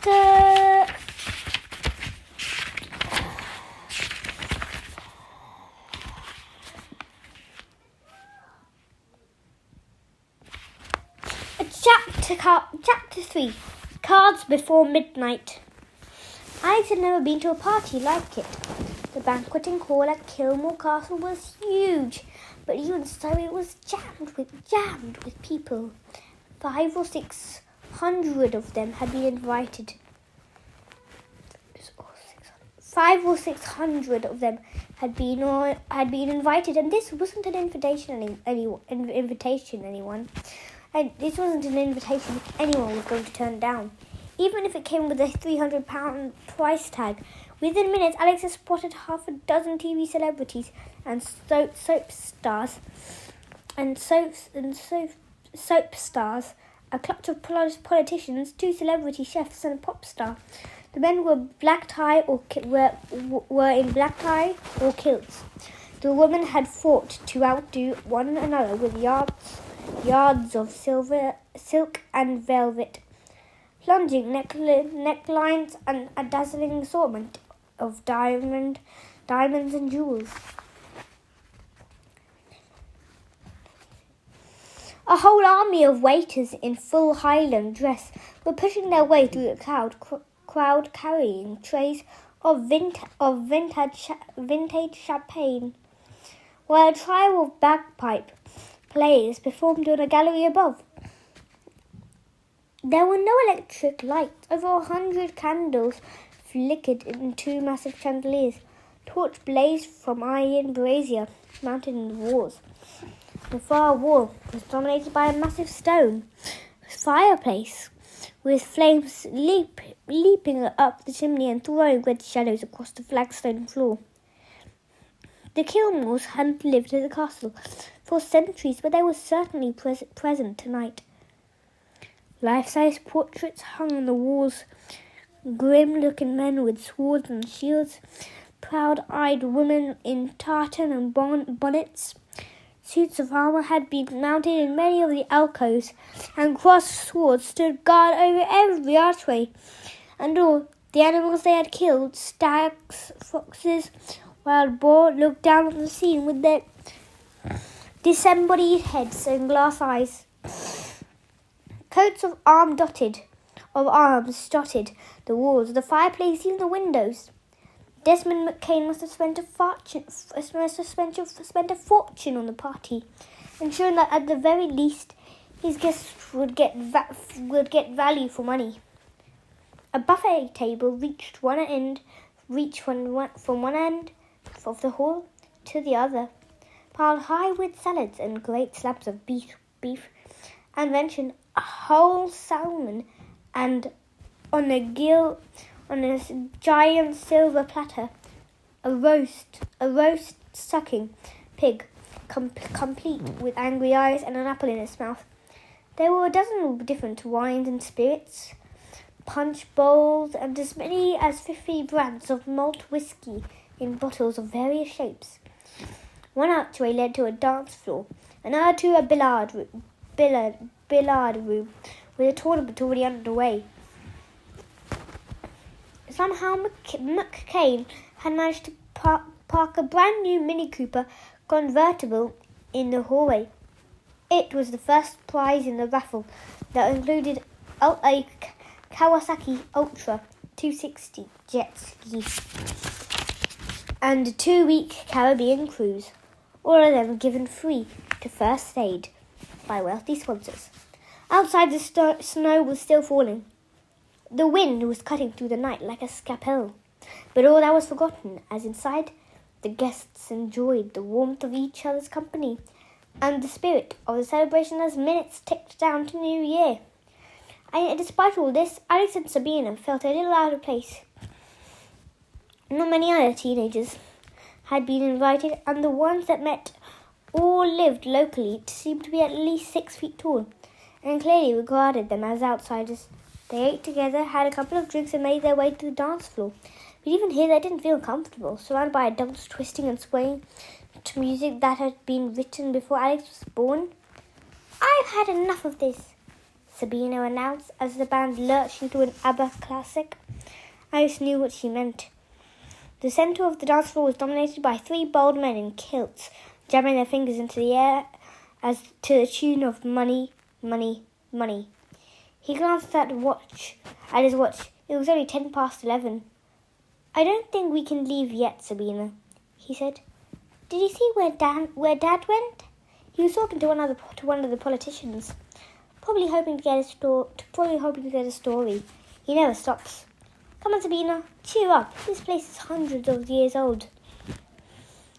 chapter. Chapter 3. Cards Before Midnight. Alex had never been to a party like it. The banqueting hall at Kilmore Castle was huge, but even so it was jammed with people. 500 or 600 of them had been invited. 500 or 600 of them had been invited, and this wasn't an invitation anyone. And this wasn't an invitation anyone was going to turn down, even if it came with a £300 price tag. Within minutes, Alex had spotted half a dozen TV celebrities and soap stars, a clutch of politicians, 2 celebrity chefs, and a pop star. The men were in black tie or kilts. The women had fought to outdo one another with yards of silk and velvet, plunging necklines, and a dazzling assortment of diamonds and jewels. A whole army of waiters in full Highland dress were pushing their way through the crowd carrying trays of vintage champagne, while a trio of bagpipe players performed on a gallery above. There were no electric lights. Over 100 candles flickered in 2 massive chandeliers. Torch blazed from iron brazier mounted in the walls. The far wall was dominated by a massive stone fireplace, with flames leaping up the chimney and throwing red shadows across the flagstone floor. The Kilmores hadn't lived at the castle for centuries, but they were certainly present tonight. Life-size portraits hung on the walls, grim-looking men with swords and shields, proud-eyed women in tartan and bonnets. Suits of armour had been mounted in many of the alcoves, and crossed swords stood guard over every archway. And all the animals they had killed, stags, foxes, wild boar, looked down on the scene with their disembodied heads and glass eyes. Coats of arms dotted the walls, the fireplace, even the windows. Desmond McCain must have spent a fortune on the party, ensuring that at the very least his guests would get value for money. A buffet table reached from one end of the hall to the other, piled high with salads and great slabs of beef, and mentioned a whole salmon, and on a giant silver platter, a roast sucking pig, complete with angry eyes and an apple in its mouth. There were a dozen different wines and spirits, punch bowls, and as many as 50 brands of malt whisky in bottles of various shapes. One archway led to a dance floor, another to a billiard room with a tournament already underway. Somehow McCain had managed to park a brand new Mini Cooper convertible in the hallway. It was the first prize in the raffle that included a Kawasaki Ultra 260 jet ski and a 2-week Caribbean cruise, all of them given free to first aid by wealthy sponsors. Outside, the snow was still falling. The wind was cutting through the night like a scalpel, but all that was forgotten, as inside the guests enjoyed the warmth of each other's company and the spirit of the celebration as minutes ticked down to New Year. And despite all this, Alex and Sabina felt a little out of place. Not many other teenagers had been invited, and the ones that met all lived locally, seemed to be at least 6 feet tall, and clearly regarded them as outsiders. They ate together, had a couple of drinks, and made their way to the dance floor. But even here they didn't feel comfortable, surrounded by adults twisting and swaying to music that had been written before Alex was born. "I've had enough of this," Sabina announced as the band lurched into an ABBA classic. Alice knew what she meant. The centre of the dance floor was dominated by 3 bold men in kilts, jamming their fingers into the air as to the tune of Money, Money, Money. He glanced at his watch. It was only 11:10. "I don't think we can leave yet, Sabina," he said. "Did you see where Dad went?" "He was talking to one of the politicians, probably hoping to get a story. He never stops. Come on, Sabina, cheer up. This place is hundreds of years old.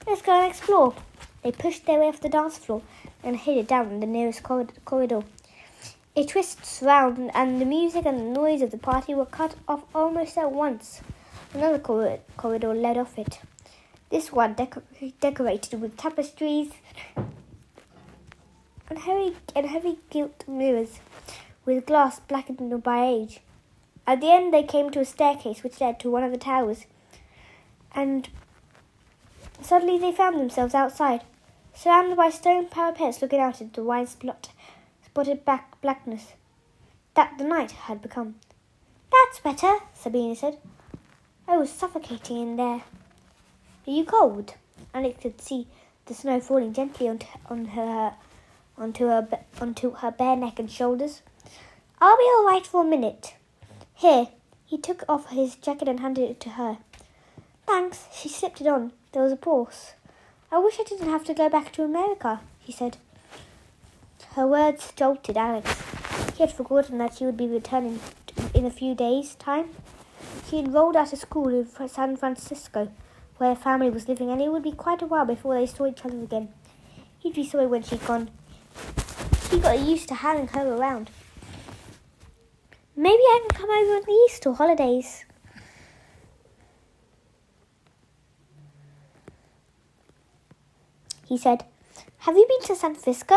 Let's go and explore." They pushed their way off the dance floor and headed down the nearest corridor. It twists round, and the music and the noise of the party were cut off almost at once. Another corridor led off it. This one decorated with tapestries and heavy gilt mirrors with glass blackened by age. At the end they came to a staircase which led to one of the towers, and suddenly they found themselves outside, surrounded by stone parapets looking out into the wide spotted blackness that the night had become. "That's better," Sabina said. "I was suffocating in there." "Are you cold?" Alex could see the snow falling gently onto her bare neck and shoulders. "I'll be all right for a minute. Here." He took off his jacket and handed it to her. "Thanks." She slipped it on. There was a pause. "I wish I didn't have to go back to America," she said. Her words jolted Alex. He had forgotten that she would be returning in a few days' time. She had rolled out of school in San Francisco, where her family was living, and it would be quite a while before they saw each other again. He'd be sorry when she'd gone. He got used to having her around. "Maybe I can come over on the Easter holidays." He said. "Have you been to San Francisco?"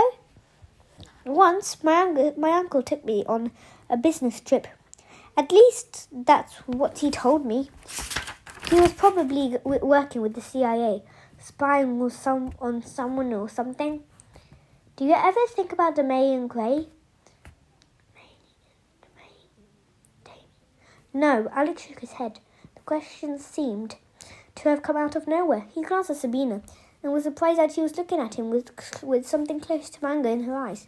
"Once. My uncle took me on a business trip. At least that's what he told me. He was probably working with the CIA, spying on someone or something." "Do you ever think about Damian Gray?" No, Alex shook his head. The question seemed to have come out of nowhere. He glanced at Sabina and was surprised that she was looking at him with something close to anger in her eyes.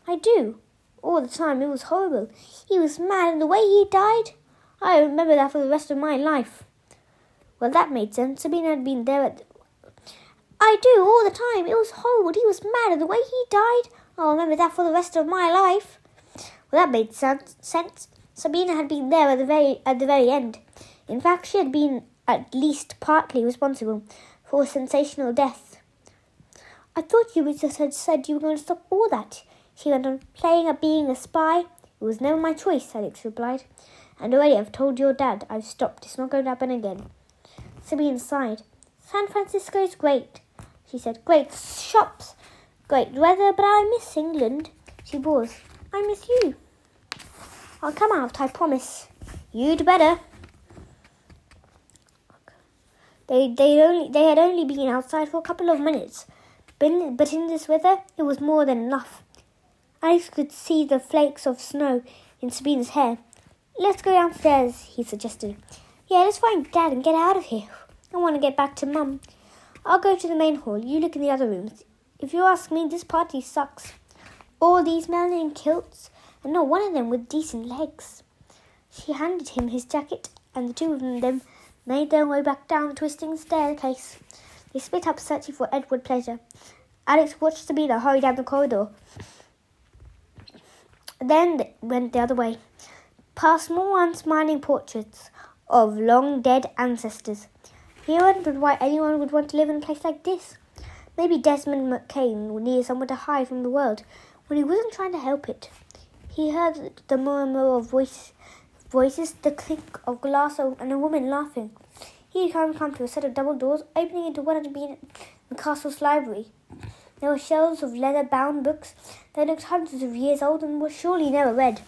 "I do. All the time. It was horrible. He was mad, and the way he died, I remember that for the rest of my life." Well, that made sense. Sabina had been there "I do, all the time. It was horrible. He was mad, and the way he died, I'll remember that for the rest of my life." Well, that made sense. Sabina had been there at the very end. In fact, she had been at least partly responsible for a sensational death. "I thought you just had said you were going to stop all that," she went on, "playing at being a spy." "It was never my choice," Alex replied. "And already I've told your dad I've stopped. It's not going to happen again." Sabine sighed. "San Francisco's great," she said. "Great shops, great weather, but I miss England." She paused. "I miss you." "I'll come out, I promise." "You'd better." They had only been outside for a couple of minutes, but in this weather it was more than enough. Alex could see the flakes of snow in Sabina's hair. "Let's go downstairs," he suggested. "Yeah, let's find Dad and get out of here. I want to get back to Mum. I'll go to the main hall. You look in the other rooms. If you ask me, this party sucks. All these men in kilts, and not one of them with decent legs." She handed him his jacket, and the two of them made their way back down the twisting staircase. They split up searching for Edward Pleasure. Alex watched Sabina hurry down the corridor. Then they went the other way, past more unsmiling portraits of long-dead ancestors. He wondered why anyone would want to live in a place like this. Maybe Desmond McCain needed someone to hide from the world when he wasn't trying to help it. He heard the murmur of voices, the clink of glass, and a woman laughing. He had come to a set of double doors opening into what had been the castle's library. There were shelves of leather-bound books that looked hundreds of years old and were surely never read.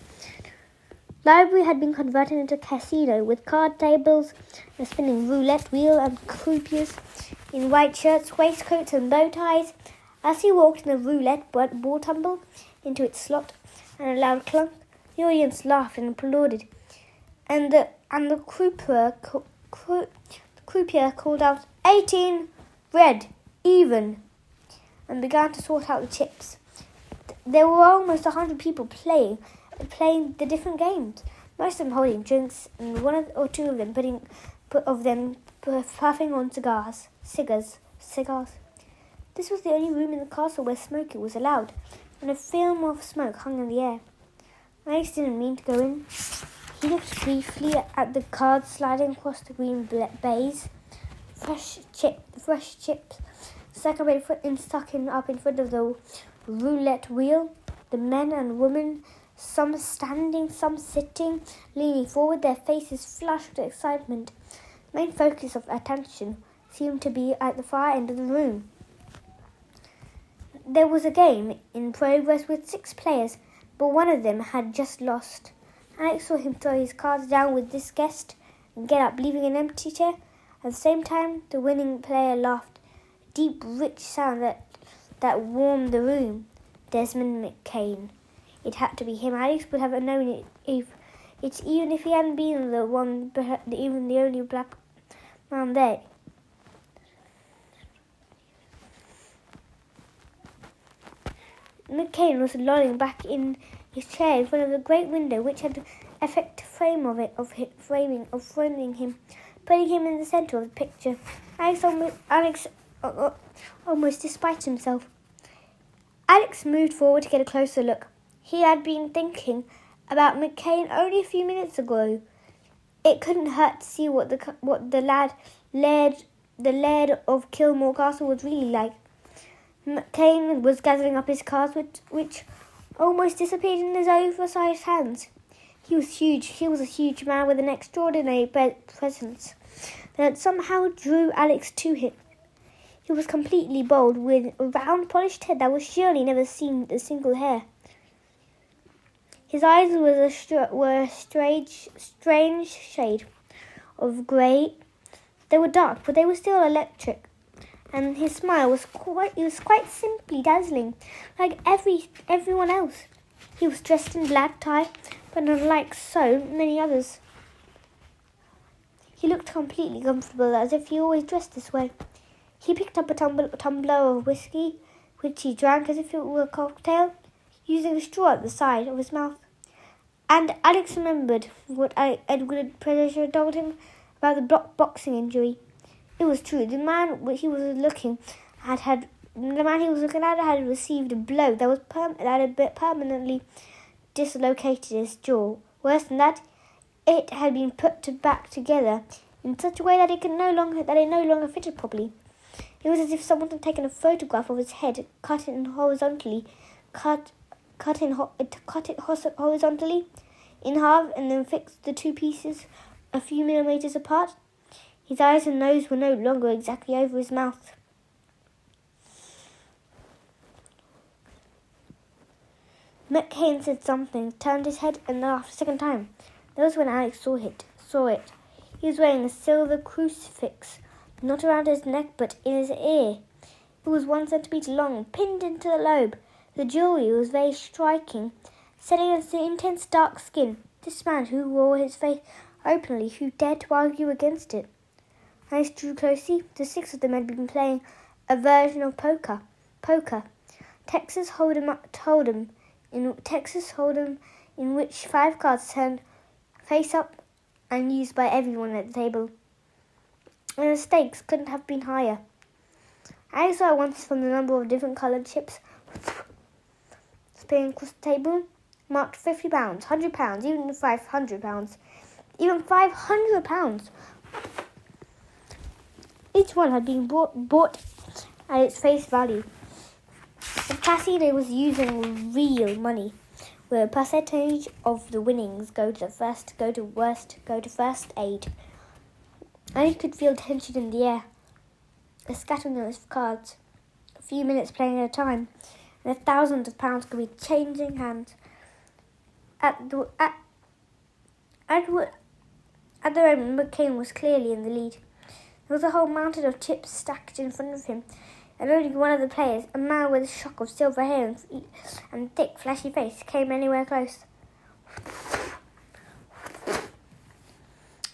The library had been converted into a casino with card tables, a spinning roulette wheel, and croupiers in white shirts, waistcoats, and bow ties. As he walked in the roulette ball tumbled into its slot, and a loud clunk. The audience laughed and applauded, and the croupier called out, 18, red, even, and began to sort out the chips. There were almost 100 people playing the different games, most of them holding drinks, and one or two of them puffing on cigars. This was the only room in the castle where smoking was allowed, and a film of smoke hung in the air. Alex didn't mean to go in. He looked briefly at the cards sliding across the green baize, fresh chips stuck up in front of the roulette wheel. The men and women, some standing, some sitting, leaning forward, their faces flushed with excitement. The main focus of attention seemed to be at the far end of the room. There was a game in progress with 6 players, but one of them had just lost. Alex saw him throw his cards down with disgust and get up, leaving an empty chair. At the same time, the winning player laughed, a deep, rich sound that warmed the room. Desmond McCain. It had to be him. Alex would have known it even if he hadn't been the only black man there. McCain was lolling back in his chair in front of the great window, which had the effect framing him, putting him in the centre of the picture. Alex almost despised himself. Alex moved forward to get a closer look. He had been thinking about McCain only a few minutes ago. It couldn't hurt to see what the Laird of Kilmore Castle was really like. McCain was gathering up his cards, which almost disappeared in his oversized hands. He was huge. He was a huge man with an extraordinary presence that somehow drew Alex to him. He was completely bald, with a round, polished head that was surely never seen a single hair. His eyes were a strange shade of grey. They were dark, but they were still electric. And his smile was quite simply dazzling, like everyone else. He was dressed in black tie, but unlike so many others. He looked completely comfortable, as if he always dressed this way. He picked up a tumbler of whiskey, which he drank as if it were a cocktail, using a straw at the side of his mouth. And Alex remembered what Edward Predator told him about the boxing injury. It was true. The man he was looking at had received a blow that had permanently dislocated his jaw. Worse than that, it had been put back together in such a way that it no longer fitted properly. It was as if someone had taken a photograph of his head, cut it horizontally in half, and then fixed the two pieces a few millimeters apart. His eyes and nose were no longer exactly over his mouth. McCain said something, turned his head, and laughed a second time. That was when Alex saw it. He was wearing a silver crucifix, not around his neck, but in his ear. It was 1 centimeter long, pinned into the lobe. The jewelry was very striking, setting against the intense dark skin. This man who wore his face openly, who dared to argue against it. Alex drew closely. The 6 of them had been playing a version of poker. Texas Hold'em, in which 5 cards turned face up and used by everyone at the table. And the stakes couldn't have been higher. Alex saw at once from the number of different coloured chips spinning across the table, marked £50, £100, even £500, even £500. Each one had been bought at its face value. The casino was using real money, where a percentage of the winnings go to first aid. And he could feel tension in the air, a scattering of cards, a few minutes playing at a time, and thousands of pounds could be changing hands. At the moment, McCain was clearly in the lead. There was a whole mountain of chips stacked in front of him. and only one of the players, a man with a shock of silver hair and thick, flashy face, came anywhere close.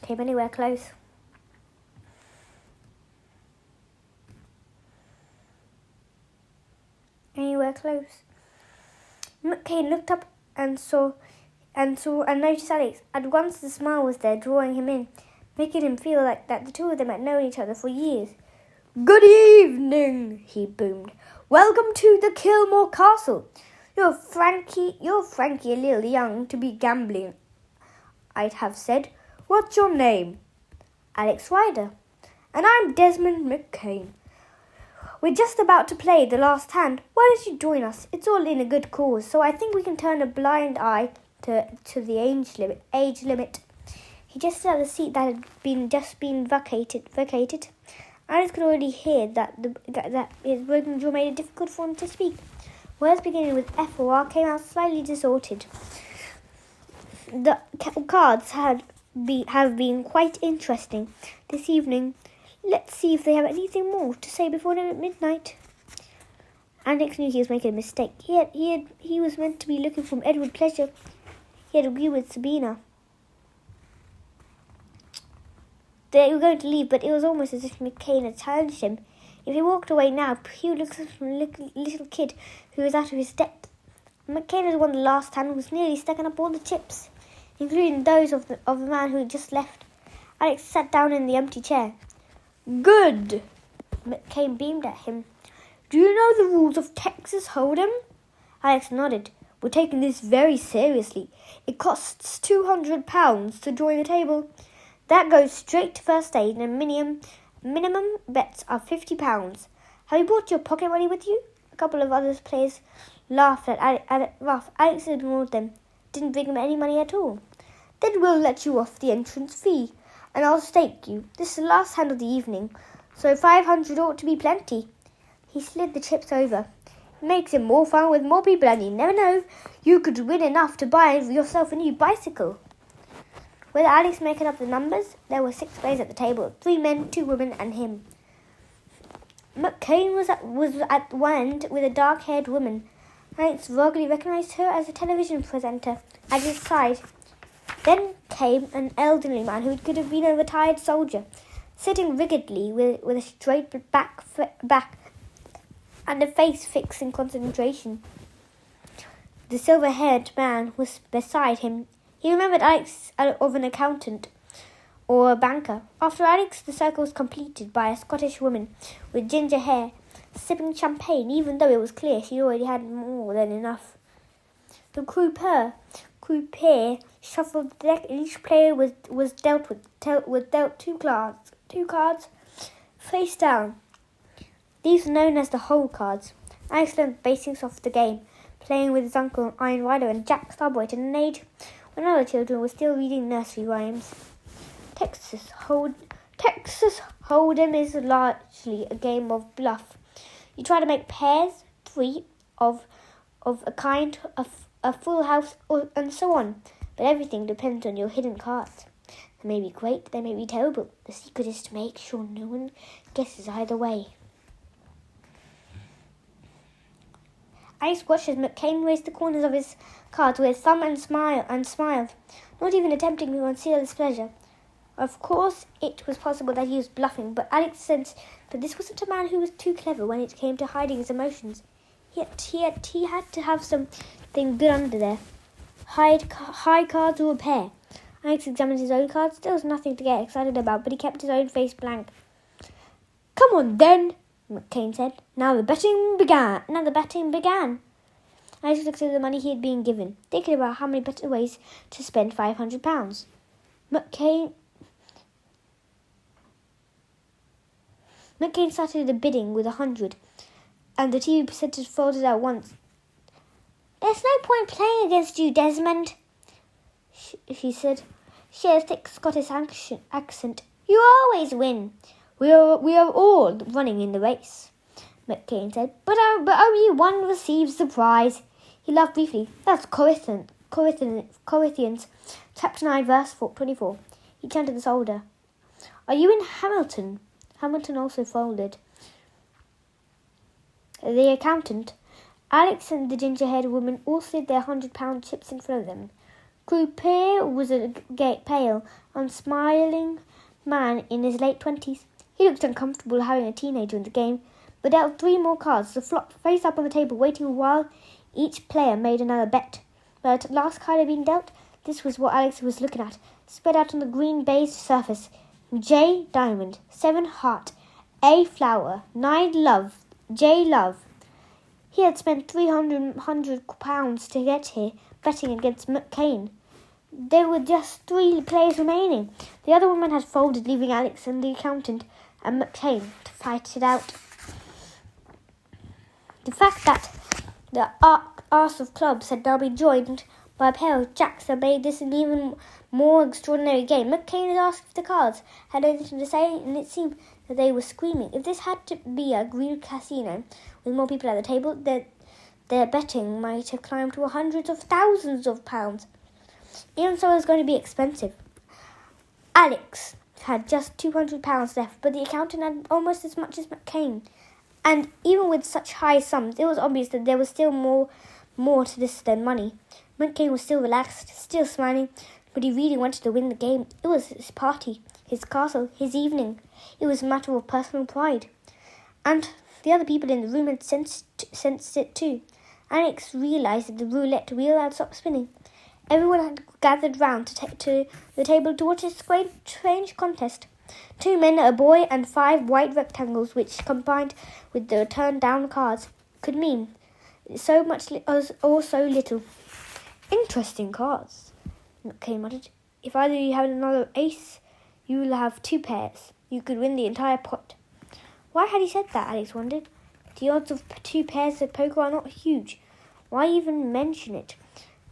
Anywhere close. McCain looked up and noticed Alex. At once the smile was there, drawing him in, making him feel like that the two of them had known each other for years. "Good evening," he boomed. "Welcome to the Kilmore Castle. You're Frankie a little young to be gambling, I'd have said. What's your name?" "Alex Ryder." "And I'm Desmond McCain. We're just about to play the last hand. Why don't you join us? It's all in a good cause, so I think we can turn a blind eye to the age limit." He gestured at the seat that had just been vacated. Alex could already hear that his broken jaw made it difficult for him to speak. Words beginning with F or R came out slightly distorted. "The cards have been quite interesting this evening. Let's see if they have anything more to say before midnight." Alex knew he was making a mistake. He was meant to be looking for Edward Pleasure. He had agreed with Sabina. They were going to leave, but it was almost as if McCain had challenged him. If he walked away now, he would look like a little kid who was out of his depth. McCain had won the last hand and was nearly stacking up all the chips, including those of the man who had just left. Alex sat down in the empty chair. "Good!" McCain beamed at him. "Do you know the rules of Texas Hold'em?" Alex nodded. "We're taking this very seriously. It costs £200 to join the table. That goes straight to first aid, and minimum bets are £50. Have you brought your pocket money with you?" A couple of other players laughed at Alex ignored them. Didn't bring him any money at all. "Then we'll let you off the entrance fee, and I'll stake you. This is the last hand of the evening, so 500 ought to be plenty." He slid the chips over. "It makes it more fun with more people, and you never know. You could win enough to buy yourself a new bicycle." With Alex making up the numbers, there were 6 players at the table, 3 men, 2 women, and him. McCain was at one end with a dark-haired woman. Alex vaguely recognized her as a television presenter at his side. Then came an elderly man who could have been a retired soldier, sitting rigidly with a straight back and a face fixed in concentration. The silver-haired man was beside him. He remembered Alex of an accountant or a banker. After Alex, the circle was completed by a Scottish woman with ginger hair, sipping champagne, even though it was clear she already had more than enough. The croupier shuffled the deck, and each player was dealt 2 cards face down. These were known as the hole cards. Alex learned the basics of the game, playing with his uncle Iron Rider and Jack Starboy at an age when other children were still reading nursery rhymes. Texas Hold'em is largely a game of bluff. You try to make pairs, 3 of a kind, a full house, and so on. But everything depends on your hidden cards. They may be great, they may be terrible. The secret is to make sure no one guesses either way. Alex watched as McCain raised the corners of his cards with his thumb and smiled, not even attempting to conceal his pleasure. Of course, it was possible that he was bluffing, but Alex sensed that this wasn't a man who was too clever when it came to hiding his emotions. Yet he had to have something good under there. High cards or a pair. Alex examined his own cards. There was nothing to get excited about, but he kept his own face blank. "Come on, then," McCain said. Now the betting began. Alex looked at the money he had been given, thinking about how many better ways to spend £500. McCain started the bidding with 100, and the TV presenter folded at once. "There's no point playing against you, Desmond," she said. She had a thick Scottish accent. "You always win. We are all running in the race," McCain said. But only one receives the prize." He laughed briefly. "That's Corinthians, chapter 9, verse 24. He turned to the soldier. "Are you in Hamilton?" Hamilton also folded. the accountant, Alex and the ginger-haired woman all slid their £100 chips in front of them. Croupier was a pale, unsmiling man in his late 20s. He looked uncomfortable having a teenager in the game, but dealt 3 more cards. The flop face up on the table, waiting while each player made another bet. When the last card had been dealt, this was what Alex was looking at, spread out on the green baize surface. J diamond, 7 heart, A flower, 9 love, J love. He had spent £300 to get here, betting against McCain. There were just 3 players remaining. The other woman had folded, leaving Alex and the accountant and McCain to fight it out. The fact that the arse of clubs had now been joined by a pair of jacks had made this an even more extraordinary game. McCain had asked if the cards had anything to say, and it seemed that they were screaming. If this had to be a green casino with more people at the table, their betting might have climbed to hundreds of thousands of pounds. Even so, it was going to be expensive. Alex had just £200 left, but the accountant had almost as much as McCain. And even with such high sums, it was obvious that there was still more to this than money. McCain was still relaxed, still smiling, but he really wanted to win the game. It was his party, his castle, his evening. It was a matter of personal pride. And the other people in the room had sensed it too. Alex realised that the roulette wheel had stopped spinning. Everyone had gathered round to the table to watch this strange contest. 2 men, a boy, and 5 white rectangles, which, combined with the turned-down cards, could mean so much or so little. Interesting cards, McCain muttered. If either you have another ace, you will have 2 pairs. You could win the entire pot. Why had he said that, Alex wondered. The odds of 2 pairs of poker are not huge. Why even mention it?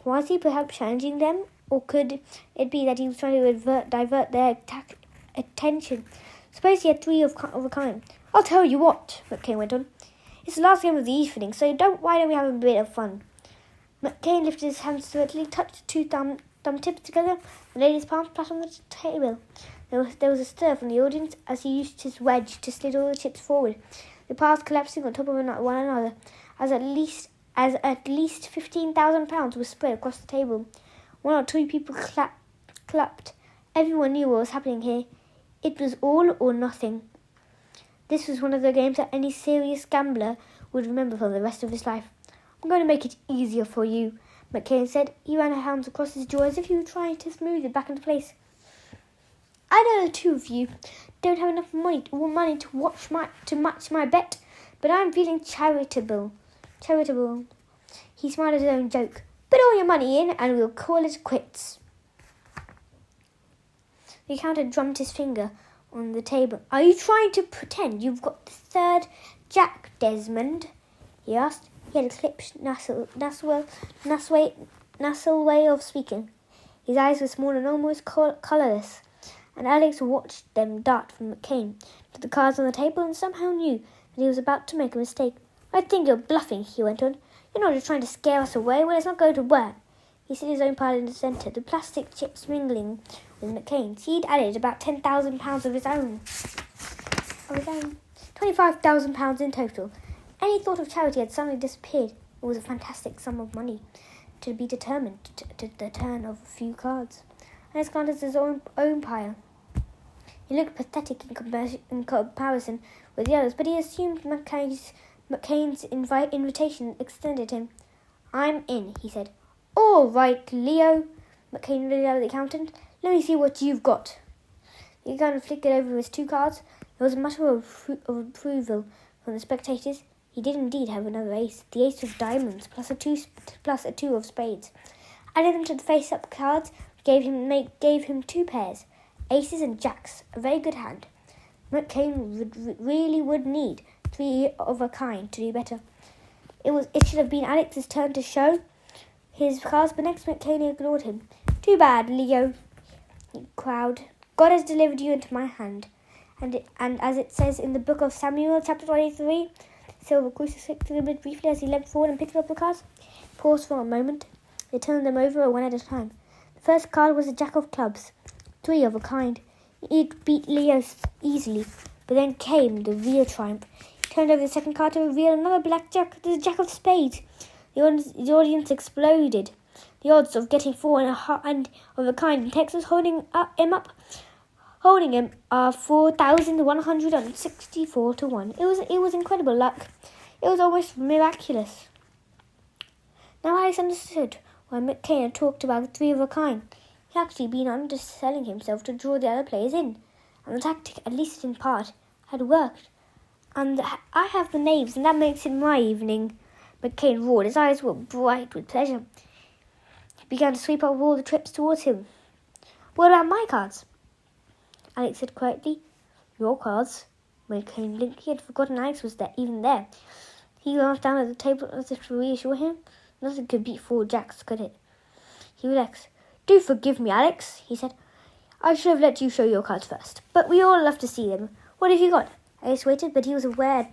Was he perhaps challenging them? Or could it be that he was trying to divert their attention? Suppose he had 3 of a kind. I'll tell you what, McCain went on. It's the last game of the evening, so why don't we have a bit of fun? McCain lifted his hands swiftly, touched 2 thumb tips together, and laid his palms flat on the table. There was a stir from the audience as he used his wedge to slid all the chips forward, the piles collapsing on top of one another, as at least £15,000 was spread across the table. 1 or 2 people clapped. Everyone knew what was happening here. It was all or nothing. This was one of the games that any serious gambler would remember for the rest of his life. I'm going to make it easier for you, McCain said. He ran her hands across his jaw as if he were trying to smooth it back into place. I know the 2 of you don't have enough money to match my bet, but I'm feeling charitable. He smiled at his own joke. Put all your money in and we'll call it quits. The accountant drummed his finger on the table. Are you trying to pretend you've got the 3rd jack, Desmond? He asked. He had a clipped, nasal way of speaking. His eyes were small and almost colourless, and Alex watched them dart from McCain to the cards on the table and somehow knew that he was about to make a mistake. I think you're bluffing, he went on. You're not just trying to scare us away. Well, it's not going to work. He set his own pile in the centre, the plastic chips mingling with McCain's. He'd added about £10,000 of his own. £25,000 in total. Any thought of charity had suddenly disappeared. It was a fantastic sum of money to be determined to the turn of a few cards. And he glanced at his own pile. He looked pathetic in comparison with the others, but he assumed McCain's invitation extended him. I'm in, he said. All right, Leo, McCain looked at the accountant. Let me see what you've got. The accountant flickered over his 2 cards. There was a mutter of approval from the spectators. He did indeed have another ace, the ace of diamonds, plus a 2 of spades. Added them to the face-up cards, gave him 2 pairs, aces and jacks, a very good hand. McCain really would need 3 of a kind to do better. It should have been Alex's turn to show his cards, but next McCain ignored him. Too bad, Leo, he crowed. God has delivered you into my hand. And as it says in the book of Samuel, chapter 23, Silver crucifix glimmered briefly as he leant forward and picked up the cards. He paused for a moment. They turned them over one at a time. The first card was a jack of clubs, 3 of a kind. He'd beat Leo easily, but then came the real triumph. turned over the second card to reveal another blackjack, the jack of spades. The audience exploded. The odds of getting 4 and of a kind in Texas holding him are 4,164 to 1. It was incredible luck. It was almost miraculous. Now Alex understood why McCain had talked about 3 of a kind. He had actually been underselling himself to draw the other players in, and the tactic, at least in part, had worked. And I have the knaves, and that makes it my evening. McCain roared. His eyes were bright with pleasure. He began to sweep up all the trips towards him. What about my cards? Alex said quietly. Your cards? McCain blinked. He had forgotten Alex was even there. He glanced down at the table as if to reassure him. Nothing could beat 4 jacks, could it? He relaxed. Do forgive me, Alex, he said. I should have let you show your cards first, but we all love to see them. What have you got? Alex waited, but he was aware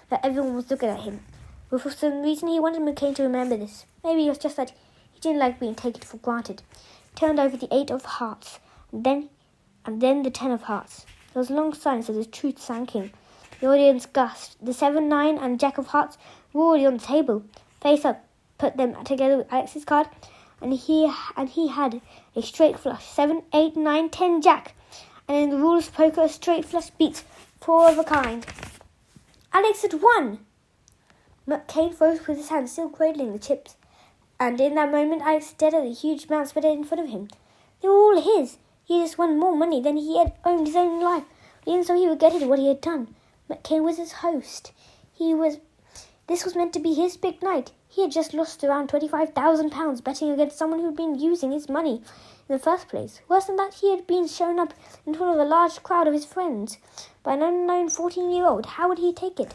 that everyone was looking at him. But for some reason he wanted McCain to remember this. Maybe it was just that he didn't like being taken for granted. He turned over the 8 of hearts, and then the 10 of hearts. There was a long silence as the truth sank in. The audience gasped. The 7, 9, and jack of hearts were already on the table. Face up, put them together with Alex's card, and he had a straight flush. 7, 8, 9, 10 jack. And in the rules of poker, a straight flush beats 4 of a kind. Alex had won! McCain froze with his hand still cradling the chips. And in that moment, Alex stared at the huge amount spread in front of him. They were all his. He had just won more money than he had owned his own life. Even so, he regretted what he had done. McCain was his host. This was meant to be his big night. He had just lost around £25,000 betting against someone who had been using his money in the first place. Worse than that, he had been shown up in front of a large crowd of his friends by an unknown 14-year-old. How would he take it?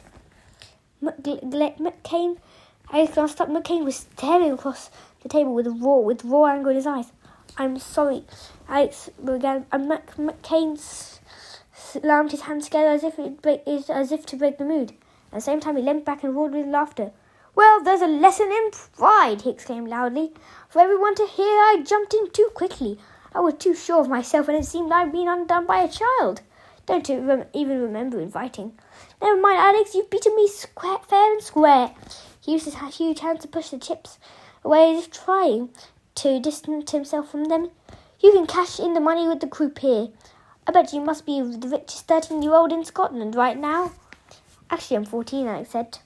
Alex glanced up. McCain was staring across the table with raw anger in his eyes. I'm sorry, Alex began, and McCain slammed his hands together as if to break the mood. At the same time, he leant back and roared with laughter. Well, there's a lesson in pride, he exclaimed loudly. For everyone to hear, I jumped in too quickly. I was too sure of myself, and it seemed I'd been undone by a child. Don't even remember inviting. Never mind, Alex, you've beaten me fair and square. He used his huge hands to push the chips away as if trying to distance himself from them. You can cash in the money with the croupier. I bet you must be the richest 13-year-old in Scotland right now. Actually, I'm 14, Alex said.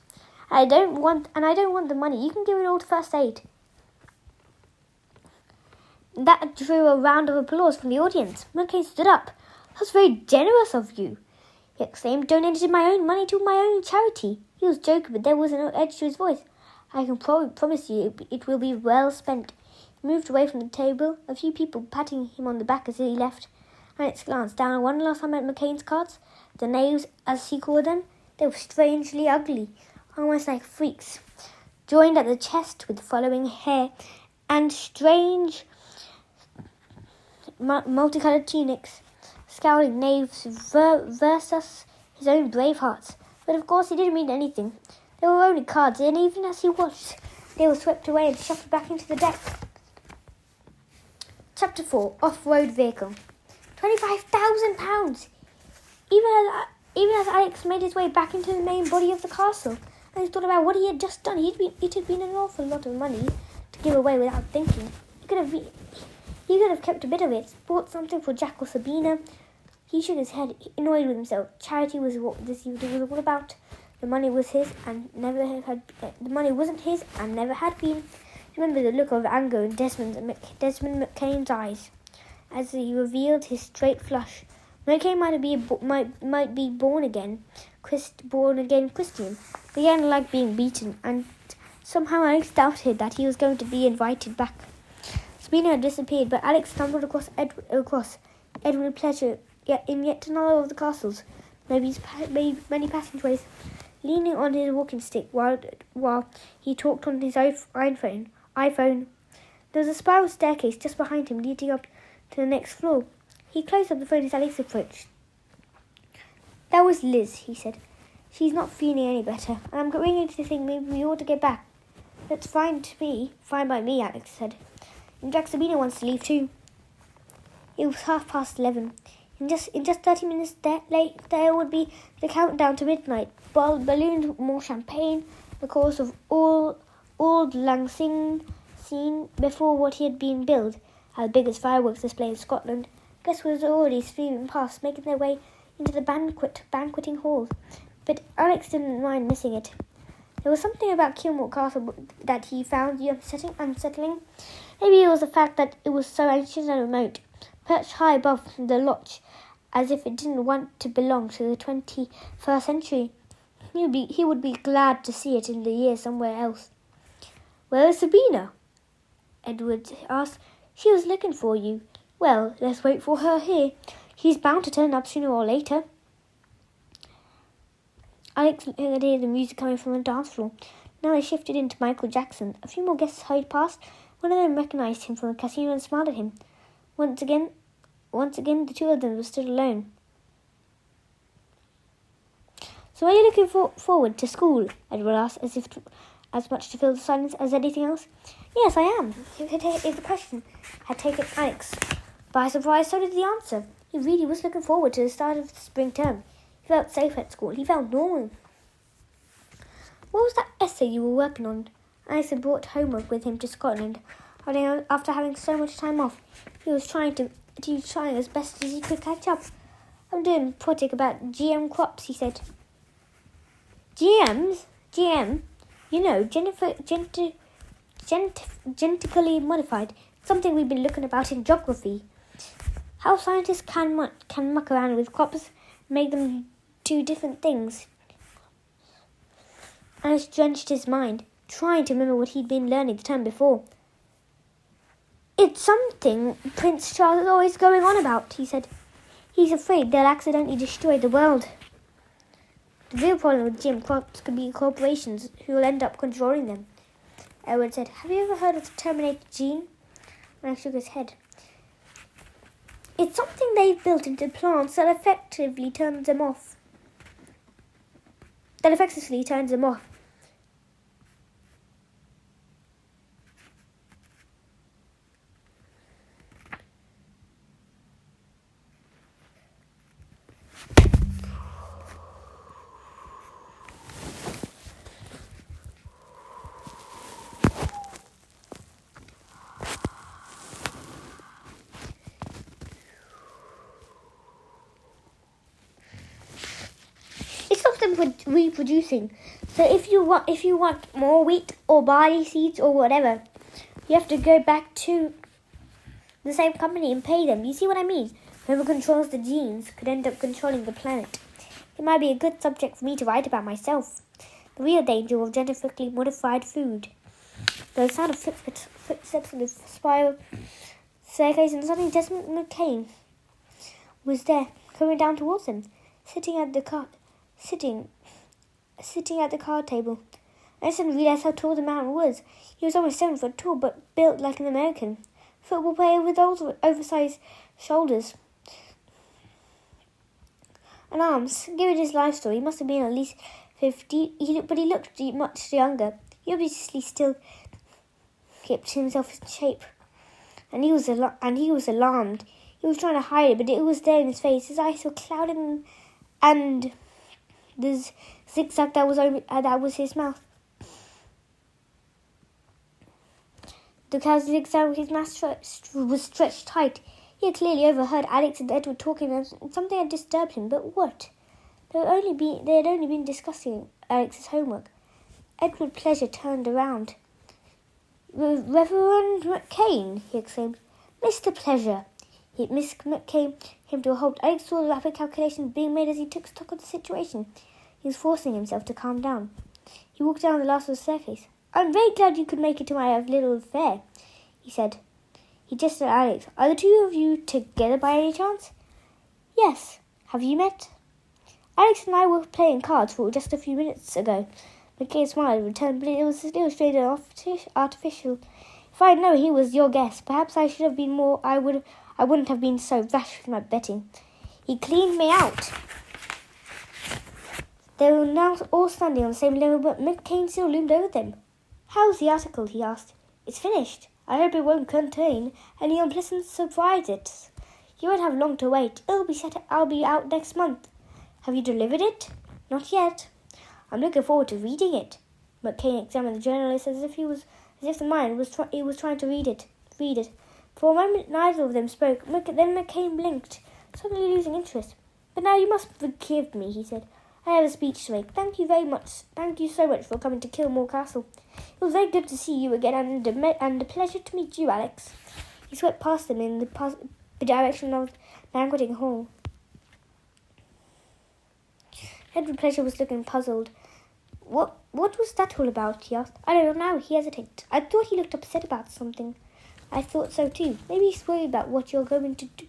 I don't want the money. You can give it all to first aid. That drew a round of applause from the audience. McCain stood up. That's very generous of you, he exclaimed. Donated my own money to my own charity. He was joking, but there was an edge to his voice. I can promise you it will be well spent. He moved away from the table, a few people patting him on the back as he left. Alex glanced down one last time at McCain's cards. The knaves, as he called them, they were strangely ugly, almost like freaks, joined at the chest with flowing hair and strange multicoloured tunics. Scowling knaves versus his own brave hearts. But of course he didn't mean anything. They were only cards, and even as he watched, they were swept away and shuffled back into the deck. Chapter 4. Off-road vehicle. £25,000! Even as Alex made his way back into the main body of the castle, and he thought about what he had just done, it had been an awful lot of money to give away without thinking. He could have kept a bit of it, bought something for Jack or Sabina. He shook his head, annoyed with himself. Charity was what this evening was all about. The money was his and never had. The money wasn't his and never had been. He remembered the look of anger in Desmond McCain's eyes as he revealed his straight flush. McCain might be born again Christian. Began like being beaten, and somehow Alex doubted that he was going to be invited back. Sabina had disappeared, but Alex stumbled across Edward with pleasure. In yet another of the castles, many passageways, leaning on his walking stick while he talked on his iPhone. There was a spiral staircase just behind him leading up to the next floor. He closed up the phone as Alex approached. That was Liz, he said. She's not feeling any better, and I'm beginning to think maybe we ought to get back. That's fine by me, Alex said. And Jack Sabina wants to leave too. It was 11:30. In just 30 minutes there would be the countdown to midnight. Balloons, more champagne, the chorus of Auld Lang Syne before what he had been billed as the biggest fireworks display in Scotland. Guests was already streaming past, making their way into the banqueting hall. But Alex didn't mind missing it. There was something about Kilmore Castle that he found unsettling. Maybe it was the fact that it was so ancient and remote, perched high above the loch, as if it didn't want to belong to the 21st century. He would be glad to see it in the year somewhere else. "Where is Sabina?" Edward asked. "She was looking for you." "Well, let's wait for her here. She's bound to turn up sooner or later." Alex could hear the music coming from the dance floor. Now they shifted into Michael Jackson. A few more guests hurried past. One of them recognized him from the casino and smiled at him. Once again, the two of them were stood alone. "So are you looking forward to school?" Edward asked, as much to fill the silence as anything else. "Yes, I am." If the question had taken Alex by surprise, so did the answer. He really was looking forward to the start of the spring term. He felt safe at school. He felt normal. "What was that essay you were working on?" Alex had brought homework with him to Scotland. After having so much time off, he was trying as best as he could catch up. "I'm doing a project about GM crops," he said. GM? You know, genetically modified. Something we've been looking about in geography. How scientists can muck around with crops, make them do different things. Alex drenched his mind, trying to remember what he'd been learning the term before. "It's something Prince Charles is always going on about," he said. "He's afraid they'll accidentally destroy the world. The real problem with GM crops could be corporations who will end up controlling them." Edward said, "Have you ever heard of the Terminator gene?" Alex shook his head. "It's something they've built into plants that effectively turns them off. It stops them from reproducing. So if you want more wheat or barley seeds or whatever, you have to go back to the same company and pay them. You see what I mean? Whoever controls the genes could end up controlling the planet. It might be a good subject for me to write about myself. The real danger of genetically modified food." There was a sound of footsteps on the spiral staircase, and suddenly Desmond McCain was there, coming down towards them, sitting at the card table. I didn't realize how tall the man was. He was almost 7 foot tall, but built like an American football player with oversized shoulders and arms. Given his life story, he must have been at least 50, but he looked much younger. He obviously still kept himself in shape, and he was alarmed. He was trying to hide it, but it was there in his face. His eyes were clouded, and the zigzag that was his mouth. The cloud zigzag with his mouth was stretched tight. He had clearly overheard Alex and Edward talking, and something had disturbed him. But what? They had only been discussing Alex's homework. Edward Pleasure turned around. "Reverend McCain," he exclaimed. "Mr. Pleasure." Miss McCain came to a halt. Alex saw the rapid calculations being made as he took stock of the situation. He was forcing himself to calm down. He walked down the last of the staircase. "I'm very glad you could make it to my little affair," he said. He gestured at Alex. "Are the two of you together by any chance?" "Yes. Have you met?" "Alex and I were playing cards for just a few minutes ago." McCain smiled and returned, but it was still straight and artificial. "If I had known he was your guest, perhaps I should have been more. I wouldn't have been so rash with my betting. He cleaned me out." They were now all standing on the same level, but McCain still loomed over them. "How's the article?" he asked. "It's finished. I hope it won't contain any unpleasant surprises." You won't have long to wait. I'll be out next month. Have you delivered it? Not yet. I'm looking forward to reading it. McCain examined the journalist as if the man was trying to read it. For a moment, neither of them spoke. Then McCain blinked, suddenly losing interest. But now you must forgive me, he said. I have a speech to make. Thank you very much. Thank you so much for coming to Kilmore Castle. It was very good to see you again, and a pleasure to meet you, Alex. He swept past them in the direction of the banqueting hall. Edward Pleasure was looking puzzled. What was that all about? He asked. I don't know. He hesitated. I thought he looked upset about something. I thought so too. Maybe he's worried about what you're going to do.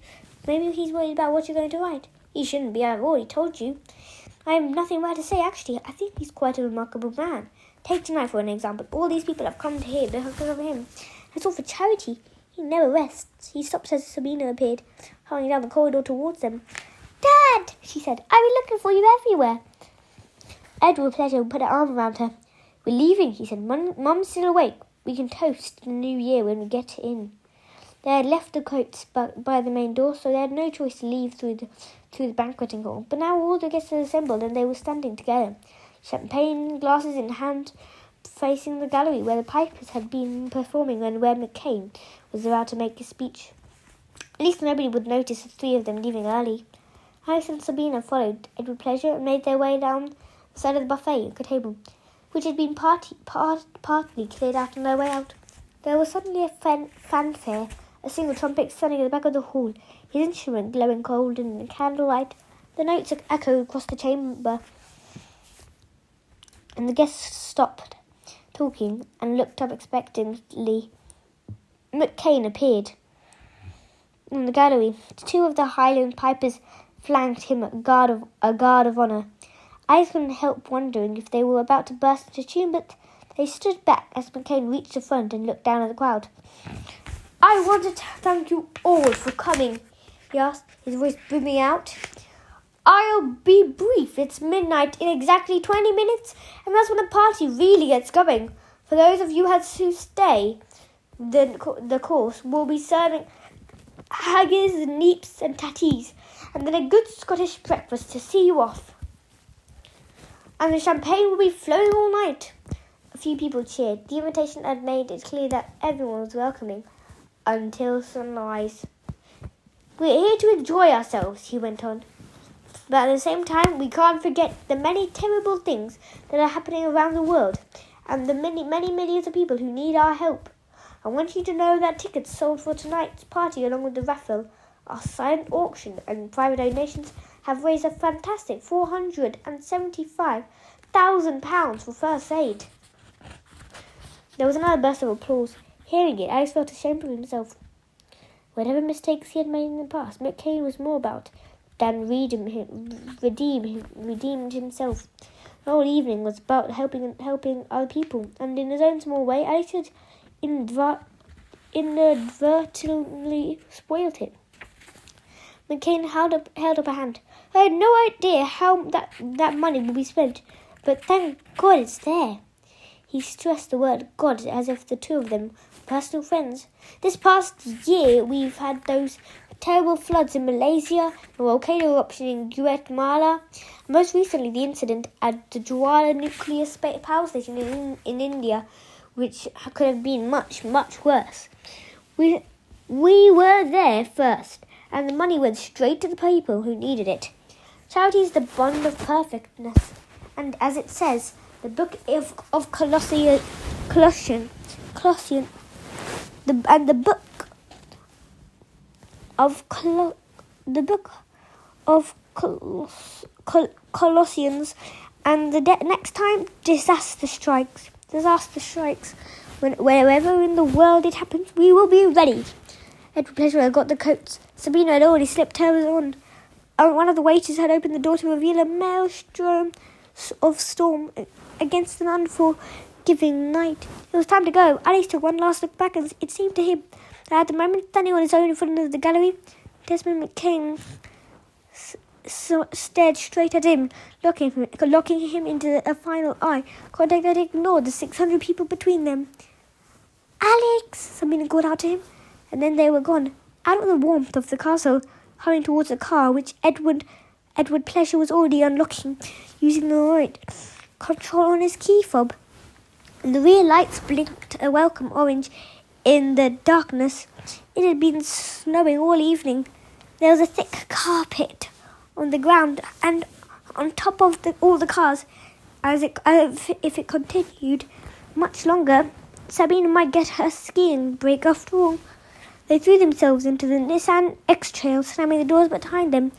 Maybe he's worried about what you're going to write. He shouldn't be. I've already told you. I have nothing more to say, actually. I think he's quite a remarkable man. Take tonight for an example. All these people have come to here because of him. It's all for charity. He never rests. He stopped as Sabina appeared, hurrying down the corridor towards them. Dad, she said, I've been looking for you everywhere. Edward Pleasure put an arm around her. We're leaving, he said. Mum's still awake. We can toast the new year when we get in. They had left the coats by the main door, so they had no choice to leave through the banqueting hall. But now all the guests had assembled, and they were standing together, champagne glasses in hand, facing the gallery where the pipers had been performing and where McCain was about to make his speech. At least nobody would notice the three of them leaving early. Alex and Sabina followed Edward Pleasure and made their way down the side of the buffet table, which had been partly cleared out on their way out. There was suddenly a fanfare, a single trumpet standing at the back of the hall, his instrument glowing cold in the candlelight. The notes echoed across the chamber, and the guests stopped talking and looked up expectantly. McCain appeared in the gallery. Two of the Highland pipers flanked him a guard of honour. I couldn't help wondering if they were about to burst into tune, but they stood back as McCain reached the front and looked down at the crowd. I wanted to thank you all for coming, he asked, his voice booming out. I'll be brief. It's midnight in exactly 20 minutes, and that's when the party really gets going. For those of you who stay, the course will be serving haggis, neeps and tatties, and then a good Scottish breakfast to see you off. And the champagne will be flowing all night. A few people cheered. The invitation had made it clear that everyone was welcoming until sunrise. We're here to enjoy ourselves, he went on. But at the same time, we can't forget the many terrible things that are happening around the world and the many millions of people who need our help. I want you to know that tickets sold for tonight's party along with the raffle, our silent auction and private donations have raised a fantastic £475,000 for first aid. There was another burst of applause. Hearing it, Alex felt ashamed of himself. Whatever mistakes he had made in the past, McCain was more about than redeemed himself. The whole evening was about helping other people, and in his own small way, Alex had inadvertently spoiled it. McCain held up a hand. I had no idea how that money would be spent, but thank God it's there. He stressed the word God as if the two of them were personal friends. This past year, we've had those terrible floods in Malaysia, a volcano eruption in Guatemala, and most recently the incident at the Jwala nuclear power station in India, which could have been much, much worse. We were there first, and the money went straight to the people who needed it. Charity is the bond of perfectness, and as it says, the book of Colossians, the book of Colossians, and next time disaster strikes. Wherever in the world it happens, we will be ready. Edward Pleasure had got the coats. Sabina had already slipped hers on. One of the waiters had opened the door to reveal a maelstrom of storm against an unforgiving night. It was time to go. Alex took one last look back, and it seemed to him that at the moment, standing on his own in front of the gallery, Desmond McCain stared straight at him, locking him into a final eye contact that ignored the 600 people between them. Alex! Sabina called out to him, and then they were gone, out of the warmth of the castle, hurrying towards the car, which Edward Pleasure was already unlocking, using the remote control on his key fob. The rear lights blinked a welcome orange in the darkness. It had been snowing all evening. There was a thick carpet on the ground and on top of all the cars. If it continued much longer, Sabina might get her skiing break after all. They threw themselves into the Nissan X-Trail, slamming the doors behind them.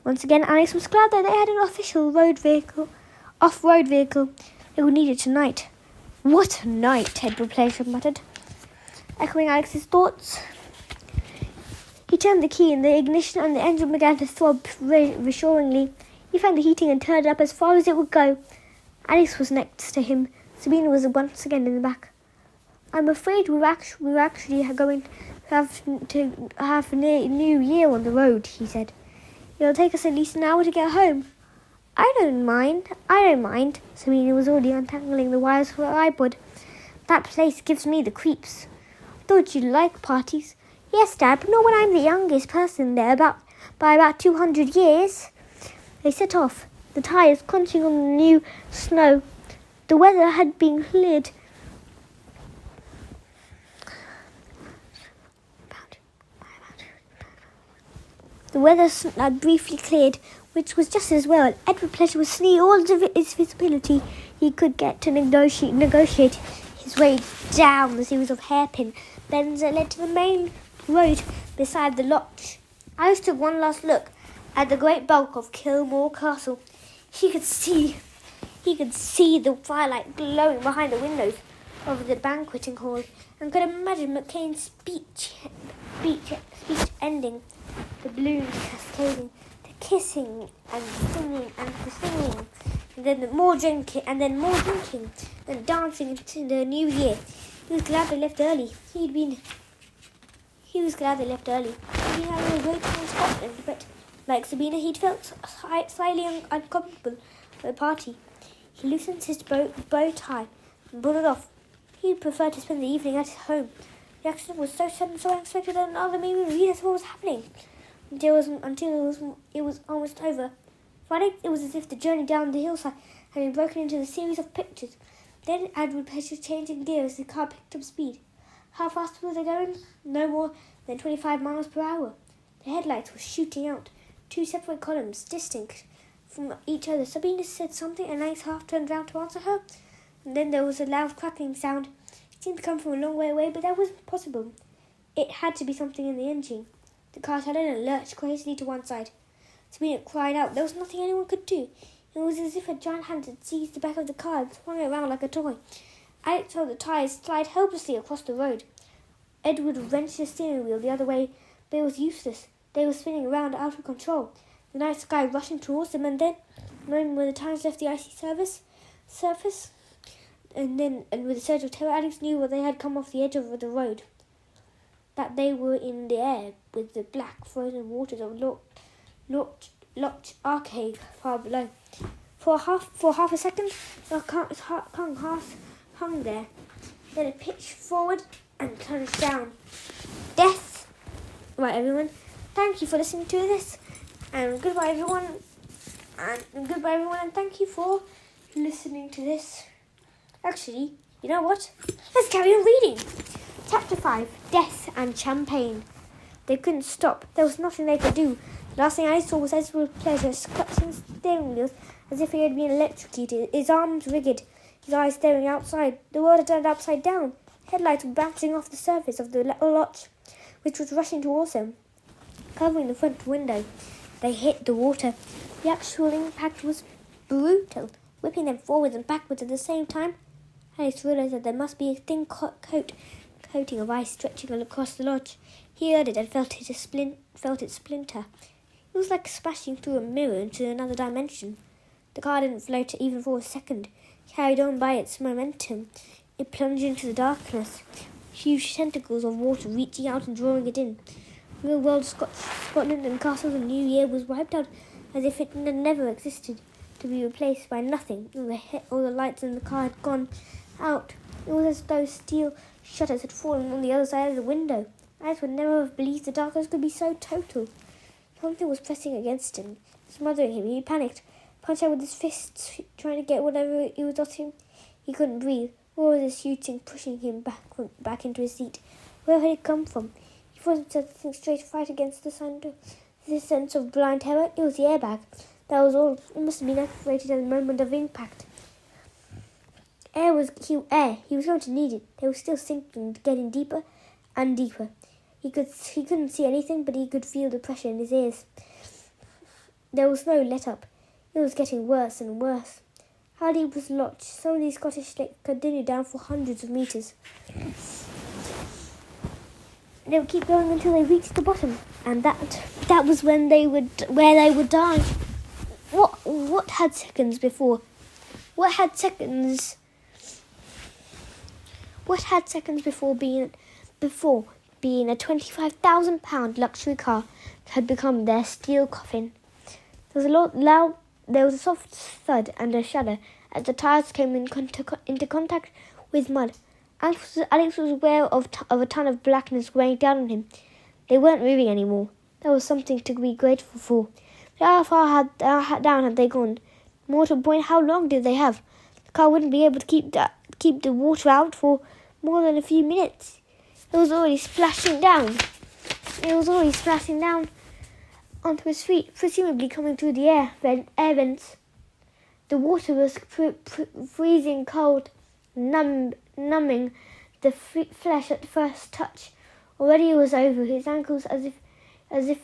Once again, Alex was glad that they had an official off-road vehicle they would need it tonight. What a night, Edward Pleasure muttered, echoing Alex's thoughts. He turned the key in the ignition and the engine began to throb reassuringly. He found the heating and turned it up as far as it would go. Alex was next to him. Sabina was once again in the back. I'm afraid we're actually going to have a new year on the road, he said. It'll take us at least an hour to get home. I don't mind. Sabina was already untangling the wires for her iPod. That place gives me the creeps. Thought you'd like parties. Yes, Dad, but not when I'm the youngest person there by about 200 years. They set off, the tyres crunching on the new snow. The weather had been cleared. The weather had briefly cleared, which was just as well. Edward Pleasure was sneaking all of his visibility he could get to negotiate his way down the series of hairpin bends that led to the main road beside the lodge. Alice took one last look at the great bulk of Kilmore Castle. He could see the firelight glowing behind the windows of the banqueting hall, and could imagine McCain's speech ending, the balloons cascading, the kissing and singing, and then more drinking, and dancing into the new year. He was glad they left early. He'd been having a great time in Scotland, but like Sabina, he'd felt slightly uncomfortable at the party. He loosened his bow tie and pulled it off. He'd prefer to spend the evening at his home. The accident was so sudden, so unexpected that none of them even realized what was happening until it was almost over. Finally, it was as if the journey down the hillside had been broken into a series of pictures. Then Edward Pleasure changing gear as the car picked up speed. How fast were they going? No more than 25 miles per hour. The headlights were shooting out, two separate columns, distinct from each other. Sabina said something, and Alex half turned round to answer her. And then there was a loud crackling sound. It seemed to come from a long way away, but that wasn't possible. It had to be something in the engine. The car turned and lurched crazily to one side. Sabina cried out. There was nothing anyone could do. It was as if a giant hand had seized the back of the car and swung it around like a toy. Alex felt the tyres slide helplessly across the road. Edward wrenched the steering wheel the other way, but it was useless. They were spinning around out of control. The night sky rushing towards them, and then, knowing when the tyres left the icy surface, and with a surge of terror, Alex knew that they had come off the edge of the road, that they were in the air with the black frozen waters of Loch Arcade far below. For half a second, the car hung there. Then it pitched forward and plunged down. Death! Right, everyone. Thank you for listening to this. And goodbye, everyone. And thank you for listening to this. Actually, you know what? Let's carry on reading. Chapter 5, Death and Champagne. They couldn't stop. There was nothing they could do. The last thing I saw was Edward Pleasure clutching steering wheels as if he had been electrocuted, his arms rigid, his eyes staring outside. The world had turned upside down. Headlights were bouncing off the surface of the lodge, which was rushing towards them, covering the front window. They hit the water. The actual impact was brutal, whipping them forwards and backwards at the same time. Alice realized that there must be a thin coating of ice stretching across the lodge. He heard it and felt it splinter. It was like splashing through a mirror into another dimension. The car didn't float even for a second. Carried on by its momentum, it plunged into the darkness, huge tentacles of water reaching out and drawing it in. Real-world Scotland and Castle and New Year was wiped out as if it had never existed, to be replaced by nothing. All the lights in the car had gone out. It was as though steel shutters had fallen on the other side of the window. Alice would never have believed the darkness could be so total. Something was pressing against him, smothering him. He panicked, punched out with his fists, trying to get whatever he was at him. He couldn't breathe. What was this huge thing pushing him back into his seat? Where had it come from? He forced himself to think straight, fight against this sense of blind terror. It was the airbag. That was all. It must have been activated at the moment of impact. Air. He was going to need it. They were still sinking, getting deeper and deeper. He couldn't see anything, but he could feel the pressure in his ears. There was no let up. It was getting worse and worse. How deep was Loch? Some of these Scottish lakes continued down for hundreds of meters. They would keep going until they reached the bottom, and that was where they would die. What had seconds before? What had seconds being a £25,000 luxury car had become their steel coffin? There was a soft thud and a shudder as the tires came into contact with mud. Alex was aware of a ton of blackness weighing down on him. They weren't moving anymore. That was something to be grateful for. But how far down had they gone? More to the point, how long did they have? The car wouldn't be able to keep the water out for more than a few minutes. It was already splashing down. Onto his feet, presumably coming through the air vents. The water was freezing cold, numbing the flesh at first touch. Already it was over his ankles, as if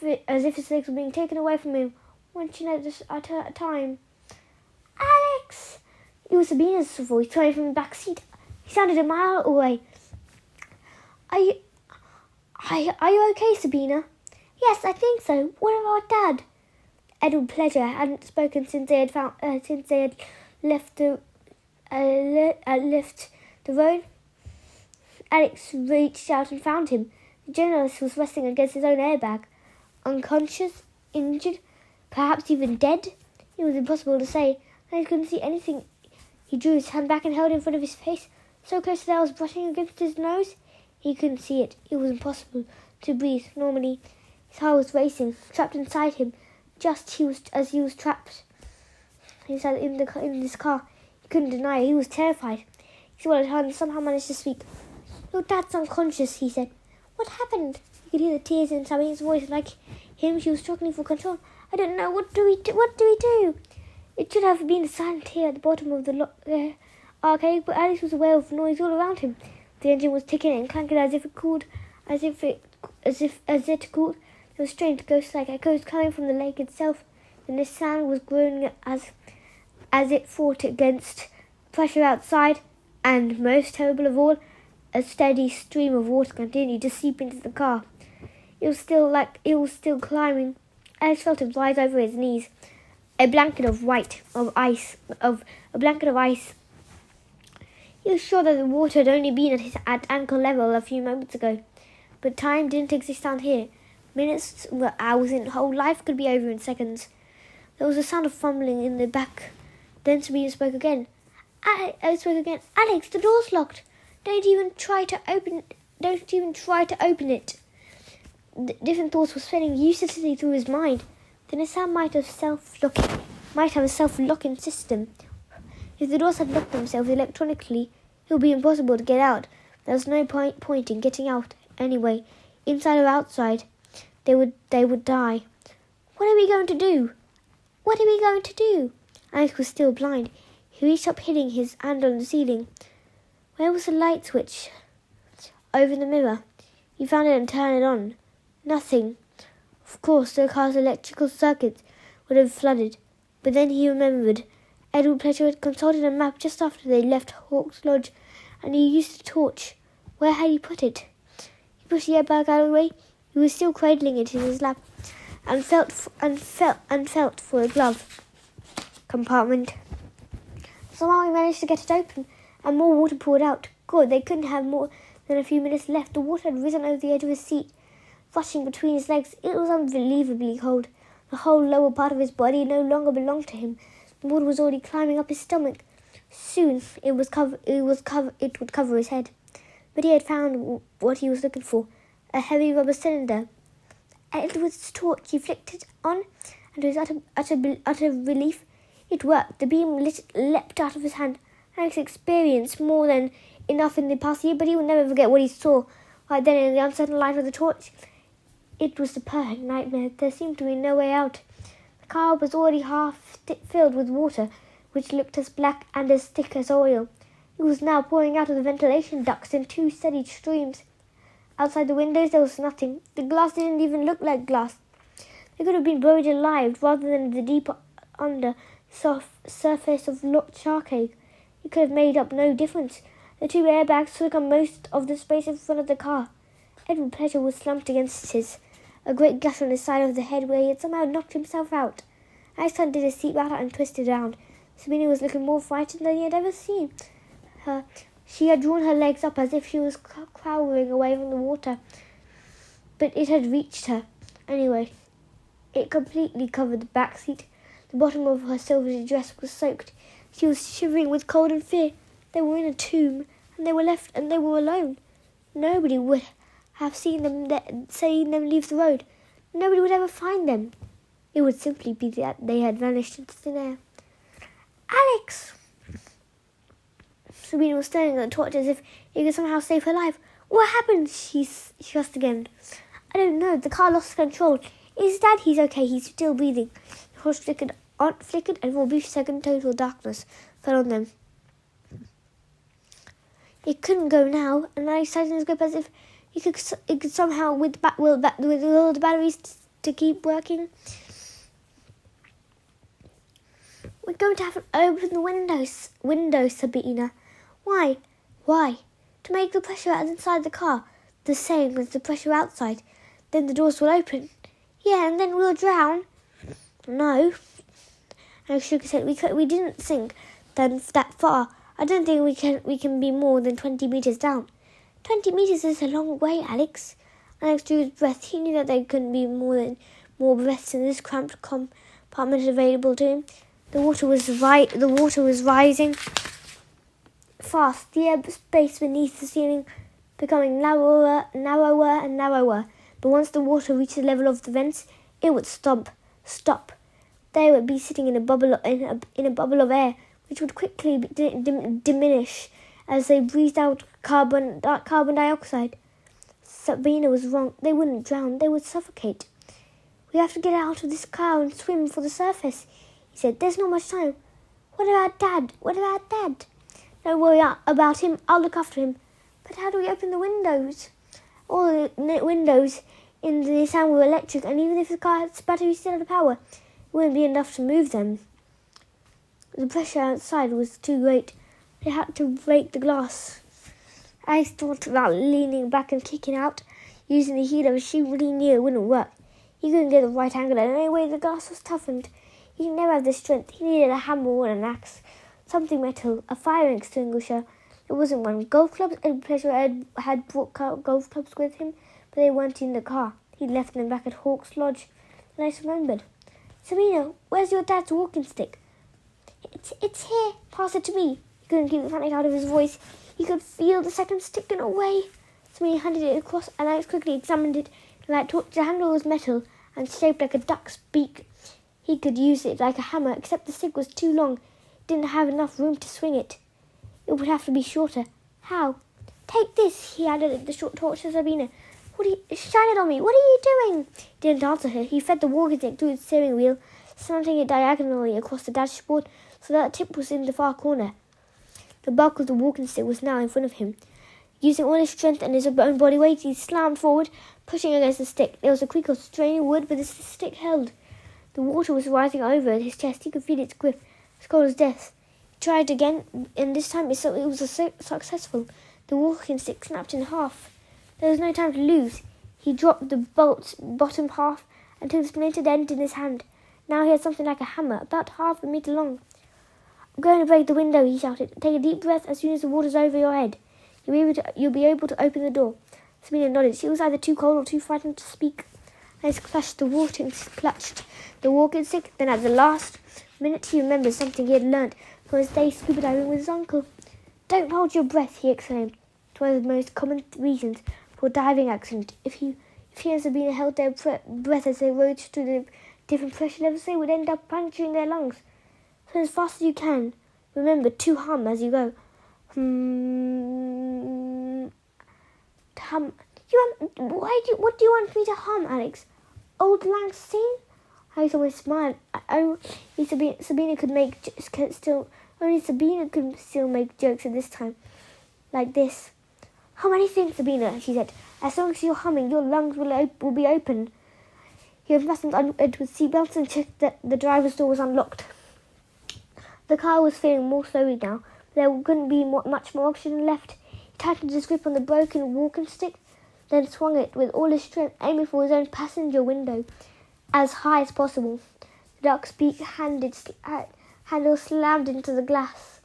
his legs were being taken away from him, one inch at a time. Alex! It was Sabina's voice coming from the back seat. He sounded a mile away. Are you okay, Sabina? Yes, I think so. What about Dad? Edward Pleasure hadn't spoken since they had left the road. Alex reached out and found him. The journalist was resting against his own airbag, unconscious, injured, perhaps even dead. It was impossible to say. Alex couldn't see anything. He drew his hand back and held it in front of his face, so close that it was brushing against his nose. He couldn't see it. It was impossible to breathe normally. His heart was racing, trapped inside him, as he was trapped inside in this car. He couldn't deny it. He was terrified. He swallowed hard and somehow managed to speak. Your dad's unconscious, he said. What happened? He could hear the tears in Sabina's voice. Like him, she was struggling for control. I don't know. What do we do? It should have been a silent tear at the bottom of the arcade, but Alex was aware of noise all around him. The engine was ticking and clanking as it cooled. There were strange ghost-like echoes coming from the lake itself, and the sand was groaning as it fought against pressure outside. And most terrible of all, a steady stream of water continued to seep into the car. It was still climbing. Alex felt it rise over his knees. A blanket of ice. He was sure that the water had only been at ankle level a few moments ago. But time didn't exist down here. Minutes were hours, and whole life could be over in seconds. There was a sound of fumbling in the back. Then Sabina spoke again. Alex, the door's locked. Don't even try to open it. Different thoughts were spinning uselessly through his mind. Then a sound might have a self-locking system. If the doors had locked themselves electronically, it would be impossible to get out. There was no point in getting out anyway. Inside or outside, they would die. What are we going to do? Alex was still blind. He reached up, hitting his hand on the ceiling. Where was the light switch? Over the mirror. He found it and turned it on. Nothing. Of course, the car's electrical circuits would have flooded. But then he remembered. Edward Pleasure had consulted a map just after they left Hawk's Lodge, and he used a torch. Where had he put it? He pushed the airbag out of the way. He was still cradling it in his lap, and felt for a glove compartment. Somehow he managed to get it open, and more water poured out. Good, they couldn't have more than a few minutes left. The water had risen over the edge of his seat, rushing between his legs. It was unbelievably cold. The whole lower part of his body no longer belonged to him. The water was already climbing up his stomach. Soon it would cover his head. But he had found what he was looking for, a heavy rubber cylinder. Edward's torch he flicked it on, and to his utter relief, it worked. The beam leapt out of his hand. Alex experienced more than enough in the past year, but he would never forget what he saw right then in the uncertain light of the torch. It was the perfect nightmare. There seemed to be no way out. The car was already half filled with water, which looked as black and as thick as oil. It was now pouring out of the ventilation ducts in two steady streams. Outside the windows there was nothing. The glass didn't even look like glass. They could have been buried alive rather than the deep under surface of charcoal. It could have made up no difference. The two airbags took up most of the space in front of the car. Edward Pleasure was slumped against a great gash on the side of the head where he had somehow knocked himself out. Alex undid his seatbelt and twisted round. Sabina was looking more frightened than he had ever seen her. She had drawn her legs up as if she was cowering away from the water, but it had reached her. Anyway, it completely covered the back seat. The bottom of her silvery dress was soaked. She was shivering with cold and fear. They were in a tomb, and they were left, and they were alone. Nobody would have seen them leave the road. Nobody would ever find them. It would simply be that they had vanished into thin air. Alex! Sabina was staring at the torch as if it could somehow save her life. What happened? She asked again. I don't know. The car lost control. Is Dad? He's okay. He's still breathing. The torch flickered, and for a brief second, total darkness fell on them. It couldn't go now, and Alex tightened his grip as if it could somehow with all the batteries to keep working. We're going to have to open the windows, Sabina. Why? To make the pressure inside the car the same as the pressure outside. Then the doors will open. Yeah, and then we'll drown. No. Alex shook his head. We didn't sink that far. I don't think we can be more than 20 meters down. 20 meters is a long way, Alex. Alex drew his breath. He knew that there couldn't be more breaths in this cramped compartment available to him. The water was rising fast. The air space beneath the ceiling becoming narrower and narrower. But once the water reached the level of the vents, it would stop. They would be sitting in a bubble of air, which would quickly diminish as they breathed out carbon dioxide. Sabina was wrong. They wouldn't drown. They would suffocate. We have to get out of this car and swim for the surface, he said. There's not much time. What about Dad? Don't worry about him. I'll look after him. But how do we open the windows? All the windows in the town were electric, and even if the car's battery still had power, it wouldn't be enough to move them. The pressure outside was too great. They had to break the glass. I thought about leaning back and kicking out, using the heat of a sheet, but he knew it wouldn't work. He couldn't get the right angle, and anyway the glass was toughened. He didn't never have the strength. He needed a hammer or an axe, something metal, a fire extinguisher. There wasn't one. Golf clubs, and Pleasure had brought golf clubs with him, but they weren't in the car. He'd left them back at Hawk's Lodge. And I remembered. Sabina, where's your dad's walking stick? It's here. Pass it to me. He couldn't keep the panic out of his voice. He could feel the second stick ticking away. Sabina handed it across, and Alex quickly examined it. The handle was metal and shaped like a duck's beak. He could use it like a hammer, except the stick was too long. He didn't have enough room to swing it. It would have to be shorter. How? Take this, he added the short torch to Sabina. Shine it on me. What are you doing? He didn't answer her. He fed the walking stick through the steering wheel, slanting it diagonally across the dashboard so that the tip was in the far corner. The bulk of the walking stick was now in front of him. Using all his strength and his own body weight, he slammed forward, pushing against the stick. There was a creak of straining wood, but the stick held. The water was rising over his chest. He could feel its grip, as cold as death. He tried again, and this time it was successful. The walking stick snapped in half. There was no time to lose. He dropped the bolt's bottom half and took the splintered end in his hand. Now he had something like a hammer, about half a metre long. I'm going to break the window, he shouted. Take a deep breath as soon as the water's over your head. You'll be able to open the door. Sabina nodded. She was either too cold or too frightened to speak. Alex clutched the walking stick. Then at the last minute he remembered something he had learnt from his day scuba diving with his uncle. Don't hold your breath, he exclaimed. It was one of the most common reasons for a diving accident. If Tia and Sabina held their breath as they rode through the different pressure levels. They would end up puncturing their lungs. So as fast as you can, remember to hum as you go. Hum. What do you want me to hum, Alex? Old Lang Syne? Alex always smiled. Sabina could only Sabina could still make jokes at this time, like this. Hum anything, Sabina, she said. As long as you're humming, your lungs will be open. He unfastened Edward's seatbelt and checked that the driver's door was unlocked. The car was feeling more slowly now. There couldn't be much more oxygen left. He tightened his grip on the broken walking stick, then swung it with all his strength, aiming for his own passenger window as high as possible. The dark beak handle slammed into the glass.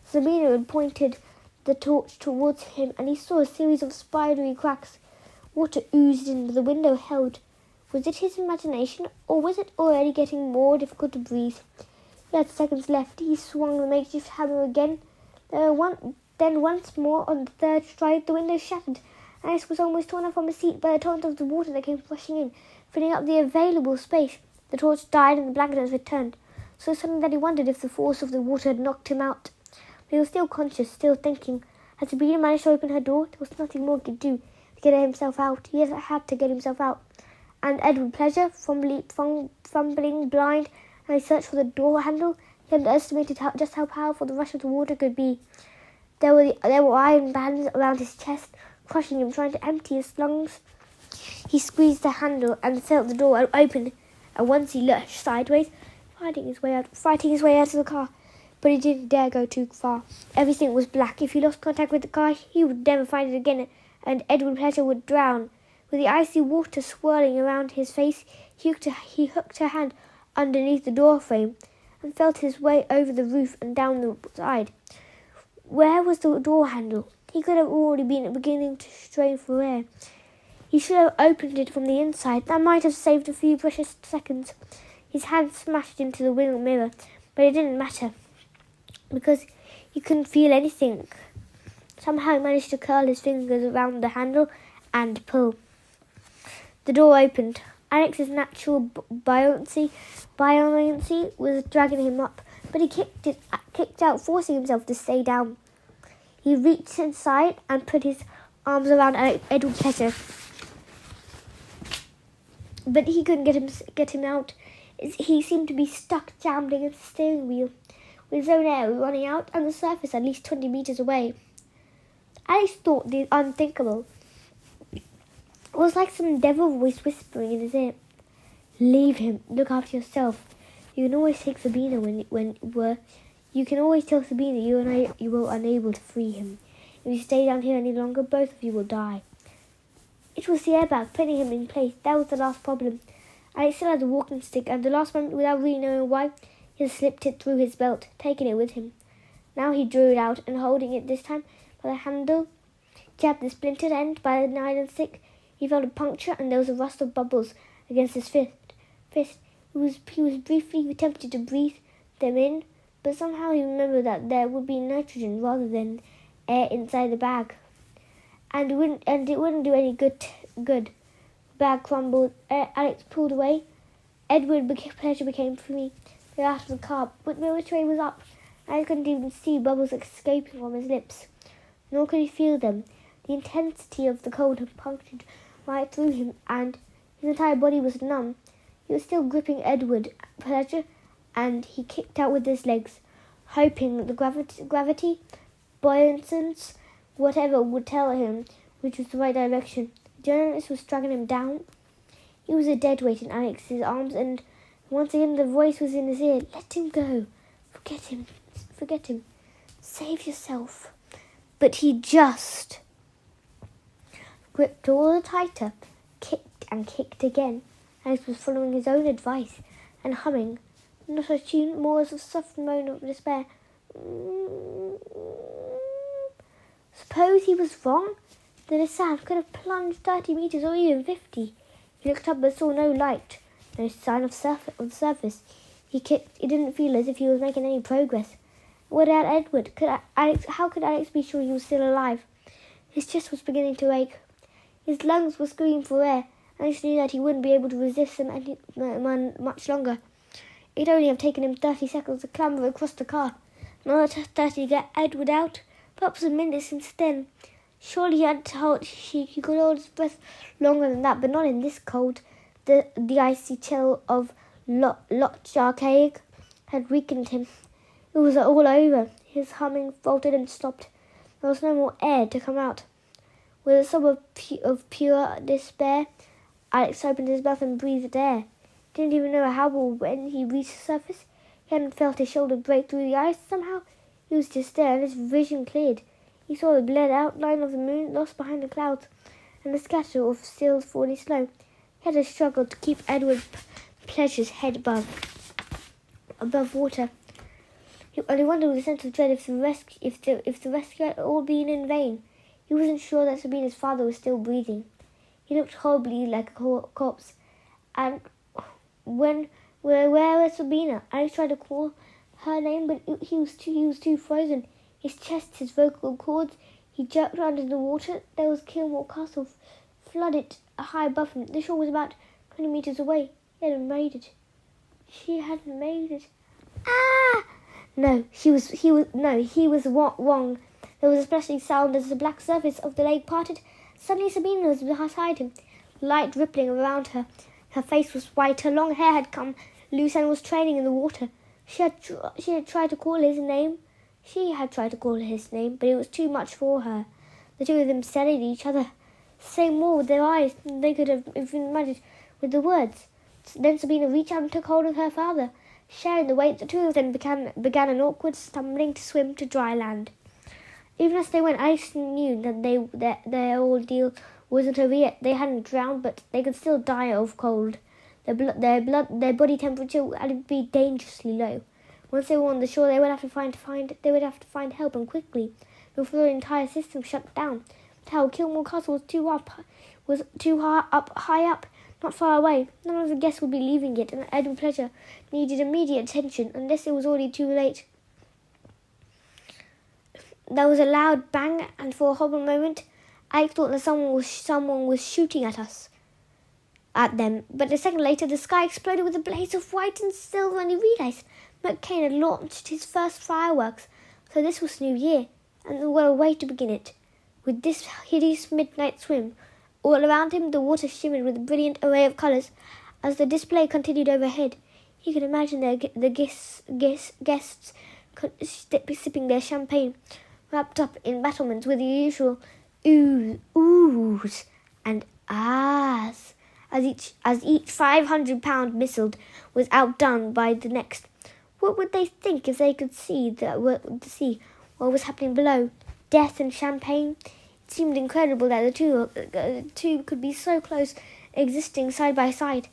Sabina had pointed the torch towards him, and he saw a series of spidery cracks. Water oozed into the window held. Was it his imagination, or was it already getting more difficult to breathe? He had seconds left. He swung the makeshift hammer again. Then once more on the third stride, the window shattered. Alice was almost torn up from his seat by the torrent of the water that came rushing in, filling up the available space. The torch died and the blankets returned, so suddenly that he wondered if the force of the water had knocked him out. But he was still conscious, still thinking. Had Sabina managed to open her door? There was nothing more he could do to get himself out. He had to get himself out. And Edward Pleasure, fumbling blind, and he searched for the door handle. He underestimated just how powerful the rush of the water could be. There were iron bands around his chest, crushing him, trying to empty his lungs. He squeezed the handle and felt the door open, and once he lurched sideways, fighting his way out of the car. But he didn't dare go too far. Everything was black. If he lost contact with the car, he would never find it again, and Edward Pleasure would drown. With the icy water swirling around his face, he hooked her hand underneath the door frame and felt his way over the roof and down the side. Where was the door handle? He could have already been beginning to strain for air. He should have opened it from the inside. That might have saved a few precious seconds. His hand smashed into the wing mirror, but it didn't matter, because he couldn't feel anything. Somehow he managed to curl his fingers around the handle and pull. The door opened. Alex's natural buoyancy was dragging him up, but he kicked out, forcing himself to stay down. He reached inside and put his arms around Edward Pleasure, but he couldn't get him out. He seemed to be stuck, jammed against the steering wheel, with his own air running out and the surface at least 20 meters away. Alex thought the unthinkable. It was like some devil voice whispering in his ear. Leave him. Look after yourself. You can always take Sabina you can always tell Sabina you were unable to free him. If you stay down here any longer, both of you will die. It was the airbag putting him in place. That was the last problem. Alex still had the walking stick, and the last moment, without really knowing why, he slipped it through his belt, taking it with him. Now he drew it out, and holding it this time by the handle, jabbed the splintered end by the nylon stick. He felt a puncture, and there was a rust of bubbles against his fist. He was briefly tempted to breathe them in, but somehow he remembered that there would be nitrogen rather than air inside the bag, and it wouldn't do any good. The bag crumbled. Alex pulled away. Edward Pleasure became free. They got out of the car, but the mirror tray was up. Alex couldn't even see bubbles escaping from his lips, nor could he feel them. The intensity of the cold had punctured right through him, and his entire body was numb. He was still gripping Edward Pleasure, and he kicked out with his legs, hoping the gravity, buoyancy, whatever would tell him which was the right direction. The journalist was dragging him down. He was a dead weight in Alex's arms, and once again the voice was in his ear. Let him go. Forget him. Save yourself. But he just gripped all the tighter, kicked and kicked again. Alex was following his own advice and humming, not a tune, more as a soft moan of despair. Suppose he was wrong? Then his sound could have plunged 30 meters or even 50. He looked up but saw no light, no sign of the surface. He didn't feel as if he was making any progress. What about Edward? How could Alex be sure he was still alive? His chest was beginning to ache. His lungs were screaming for air, and Alex knew that he wouldn't be able to resist them much longer. It would only have taken him 30 seconds to clamber across the car. Another 30 to get Edward out. Perhaps a minute since then. Surely he could hold his breath longer than that, but not in this cold. The icy chill of Loch Archaic had weakened him. It was all over. His humming faltered and stopped. There was no more air to come out. With a sob of pure despair, Alex opened his mouth and breathed air. He didn't even know how, but when he reached the surface, he hadn't felt his shoulder break through the ice. Somehow, he was just there, and his vision cleared. He saw the blurred outline of the moon lost behind the clouds, and the scatter of still falling snow. He had to struggle to keep Edward Pleasure's head above water. He only wondered with a sense of dread if the rescue had all been in vain. He wasn't sure that Sabina's father was still breathing. He looked horribly like a corpse. And where was Sabina? Alex tried to call her name, but he was too frozen. His chest, his vocal cords, he jerked under the water. There was Kilmore Castle, flooded high above him. The shore was about 20 meters away. He hadn't made it. She hadn't made it. Ah! No, he was wrong. There was a splashing sound as the black surface of the lake parted. Suddenly Sabina was beside him, light rippling around her. Her face was white, her long hair had come loose and was trailing in the water. She had tried to call his name. But it was too much for her. The two of them stared at each other, saying more with their eyes than they could have even imagined with the words. Then Sabina reached out and took hold of her father. Sharing the weight, the two of them began an awkward stumbling to swim to dry land. Even as they went, Alex knew that their ordeal wasn't over yet. They hadn't drowned, but they could still die of cold. Their body temperature would be dangerously low. Once they were on the shore, they would have to find help, and quickly, before the entire system shut down. But how Kilmore Castle was too high up, not far away. None of the guests would be leaving it, and Edward Pleasure needed immediate attention, unless it was already too late. There was a loud bang, and for a horrible moment, Alex thought that someone was shooting at them. But a second later, the sky exploded with a blaze of white and silver, and he realized McCain had launched his first fireworks. So this was New Year, and what a way to begin it. With this hideous midnight swim, all around him the water shimmered with a brilliant array of colours. As the display continued overhead, he could imagine the guests sipping their champagne, wrapped up in battlements with the usual oohs and ahs, as each 500-pound missile was outdone by the next. What would they think if they could see what was happening below? Death and champagne. It seemed incredible that the two could be so close, existing side by side.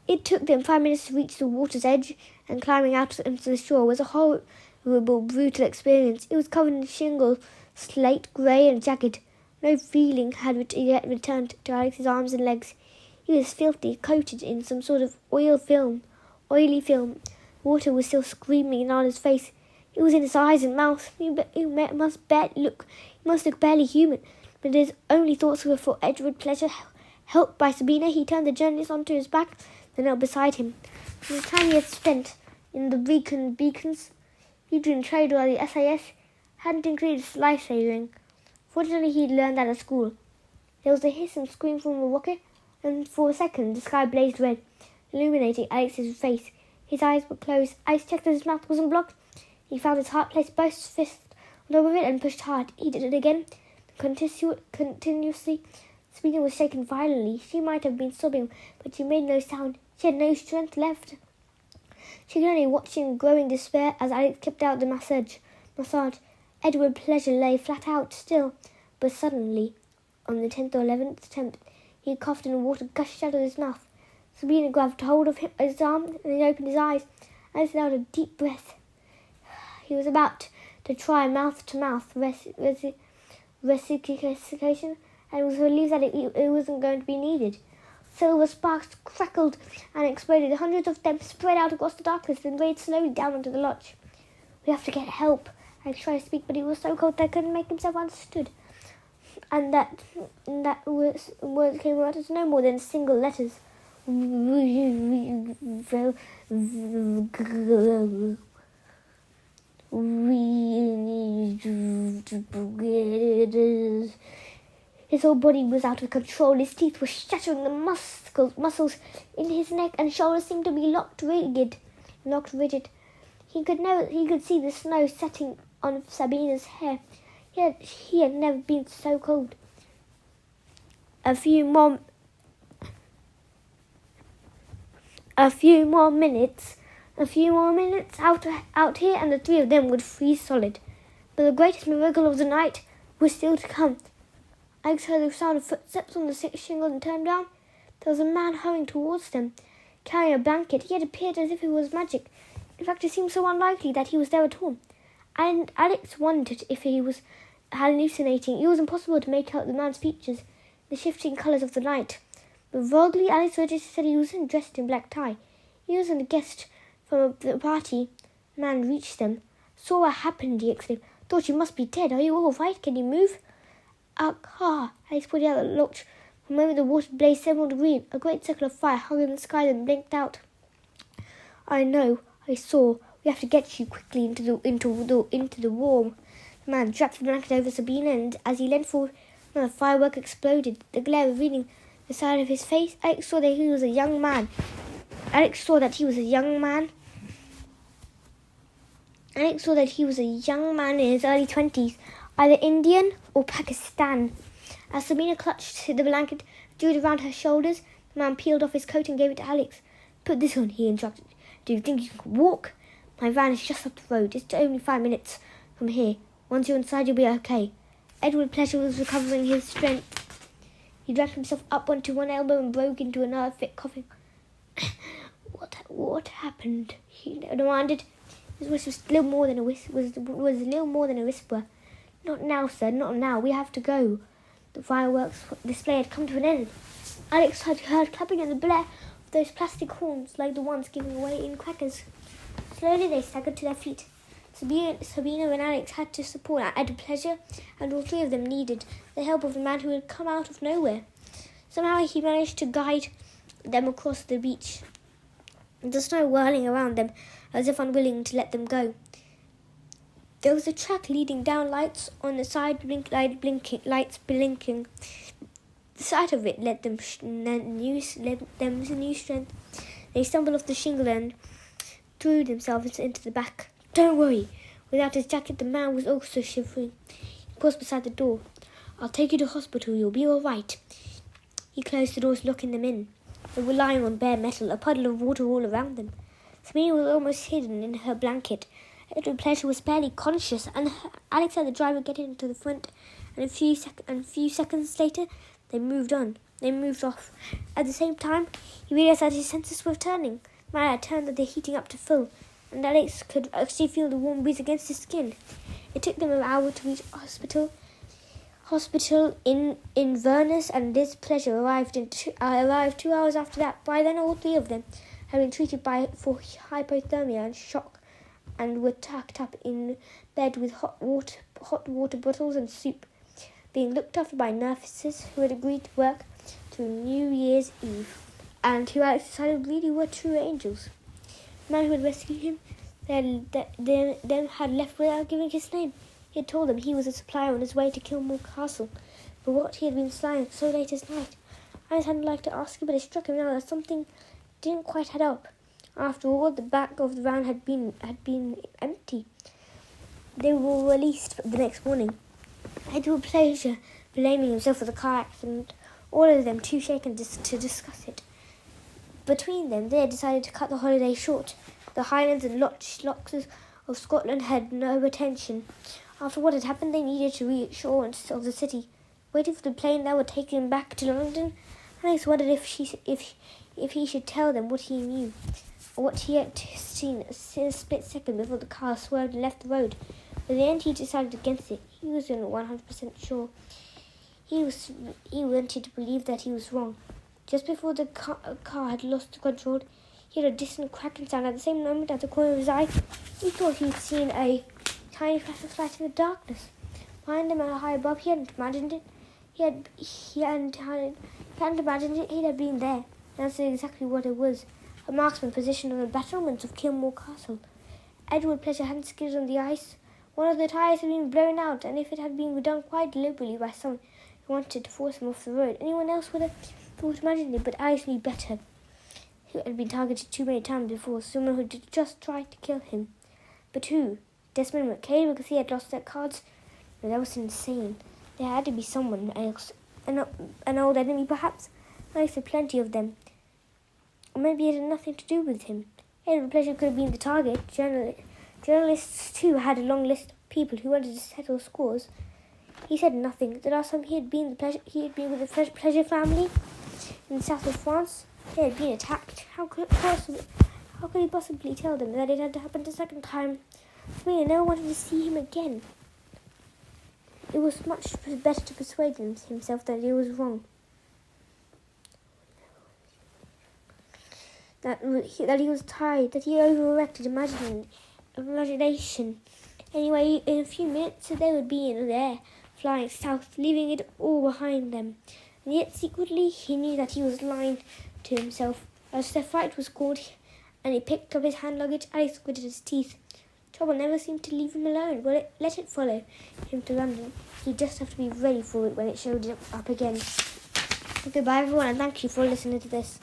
It took them 5 minutes to reach the water's edge, and climbing out into the shore was a horrible, brutal experience. It was covered in shingles, slate, grey and jagged. No feeling had yet returned to Alex's arms and legs. He was filthy, coated in some sort of oily film. Water was still screaming on his face. It was in his eyes and mouth. He must look barely human. But his only thoughts were for Edward Pleasure. Helped by Sabina, he turned the journalist onto his back, then knelt beside him. From the time he had spent in the beacons, he'd been trained by the SAS, hadn't included life-saving. Fortunately, he'd learned that at school. There was a hiss and scream from the rocket, and for a second the sky blazed red, illuminating Alex's face. His eyes were closed. Alex checked that his mouth wasn't blocked. He found his heart, placed both fists on top of it, and pushed hard. He did it again, continuously. Sabina was shaken violently. She might have been sobbing, but she made no sound. She had no strength left. She could only watch in growing despair as Alex kept out the massage. Edward Pleasure lay flat out still, but suddenly, on the 10th or 11th attempt, he coughed and water gushed out of his mouth. Sabina grabbed hold of his arm, and he opened his eyes. Alex let out a deep breath. He was about to try mouth-to-mouth resuscitation, and was relieved that it wasn't going to be needed. Silver sparks crackled and exploded. Hundreds of them spread out across the darkness and rayed slowly down onto the lodge. "We have to get help." Alex tried to speak, but he was so cold that he couldn't make himself understood. and that words came out as no more than single letters. His whole body was out of control. His teeth were shattering. The muscles in his neck and shoulders seemed to be locked rigid. He could see the snow setting on Sabina's hair. He had never been so cold. A few more minutes out here, and the three of them would freeze solid. But the greatest miracle of the night was still to come. Alex heard the sound of footsteps on the shingle and turned round. There was a man hurrying towards them, carrying a blanket. He had appeared as if it was magic. In fact, it seemed so unlikely that he was there at all. And Alex wondered if he was hallucinating. It was impossible to make out the man's features, the shifting colours of the night. But vaguely, Alex registered that he wasn't dressed in black tie. He wasn't a guest from the party. The man reached them. "Saw what happened," he exclaimed. "Thought you must be dead. Are you all right? Can you move?" "Our car." Alex pointed out the latch. For a moment the water blazed emerald green. A great circle of fire hung in the sky and blinked out. "I know. I saw. We have to get you quickly into the warm." The man dropped the blanket over Sabina, and as he leaned forward, another firework exploded. The glare revealing the side of his face, Alex saw that he was a young man. Alex saw that he was a young man in his early 20s, either Indian or Pakistan. As Sabina clutched the blanket, drew it around her shoulders, the man peeled off his coat and gave it to Alex. "Put this on," he instructed. "Do you think you can walk? My van is just up the road. It's only 5 minutes from here. Once you're inside, you'll be okay." Edward Pleasure was recovering his strength. He dragged himself up onto one elbow and broke into another fit coughing. What happened?" he demanded. His voice was little more than a whisper. "Not now, sir, not now. We have to go." The fireworks display had come to an end. Alex had heard clapping and the blare of those plastic horns like the ones giving away in crackers. Slowly they staggered to their feet. Sabina and Alex had to support Edward Pleasure, and all three of them needed the help of the man who had come out of nowhere. Somehow he managed to guide them across the beach, the snow whirling around them as if unwilling to let them go. There was a track leading down, lights on the side lights blinking. The sight of it led them new strength. They stumbled off the shingle and threw themselves into the back. "Don't worry." Without his jacket, the man was also shivering. He paused beside the door. "I'll take you to hospital. You'll be all right." He closed the doors, locking them in. They were lying on bare metal, a puddle of water all around them. Sabina was almost hidden in her blanket. Edward Pleasure was barely conscious, and Alex had the driver get into the front, and a few seconds later, they moved off. At the same time, he realized that his senses were returning. The man had turned the heating up to full, and Alex could actually feel the warm breeze against his skin. It took them an hour to reach hospital in Inverness, and Liz Pleasure arrived 2 hours after that. By then, all three of them had been treated for hypothermia and shock, and were tucked up in bed with hot water bottles and soup, being looked after by nurses who had agreed to work through New Year's Eve, and who Alex decided really were true angels. The man who had rescued him then had left without giving his name. He had told them he was a supplier on his way to Kilmore Castle, but what he had been flying so late as night. Alex hadn't liked to ask him, but it struck him now that something didn't quite add up. After all, the back of the van had been empty. They were released the next morning. Edward Pleasure blaming himself for the car accident, all of them too shaken to discuss it. Between them, they had decided to cut the holiday short. The Highlands and Lochs of Scotland had no attention. After what had happened, they needed to reassurance of the city. Waiting for the plane that would take him back to London, Alex wondered if he should tell them what he knew, or what he had seen a split second before the car swerved and left the road. But in the end, he decided against it. He wasn't 100% sure. He wanted to believe that he was wrong. Just before the car had lost control, he heard a distant cracking sound. At the same moment, at the corner of his eye, he thought he'd seen a tiny flash of light in the darkness. Behind him and high above, he hadn't imagined it. He hadn't imagined he'd have been there. That's exactly what it was. A marksman positioned on the battlements of Kilmore Castle. Edward Pleasure hadn't skidded on the ice. One of the tyres had been blown out, and if it had been done quite deliberately by someone who wanted to force him off the road, anyone else would have thought imaginably, but Alice knew better. He had been targeted too many times before, someone who had just tried to kill him. But who? Desmond McCabe, because he had lost their cards? No, that was insane. There had to be someone else. An old enemy, perhaps? Alice had plenty of them. Or maybe it had nothing to do with him. Edward Pleasure could have been the target. Journalists, too, had a long list of people who wanted to settle scores. He said nothing. The last time he had been with the Pleasure family in the south of France, they had been attacked. How could he possibly tell them that it had happened a second time? No one wanted to see him again. It was much better to persuade himself that he was wrong. That he was tired, that he overreacted imagination. Anyway, in a few minutes they would be in the air, flying south, leaving it all behind them. And yet secretly he knew that he was lying to himself. As their flight was called, and he picked up his hand luggage, Alice gritted his teeth. Trouble never seemed to leave him alone. Let it follow him to London. He'd just have to be ready for it when it showed up again. Goodbye everyone, and thank you for listening to this.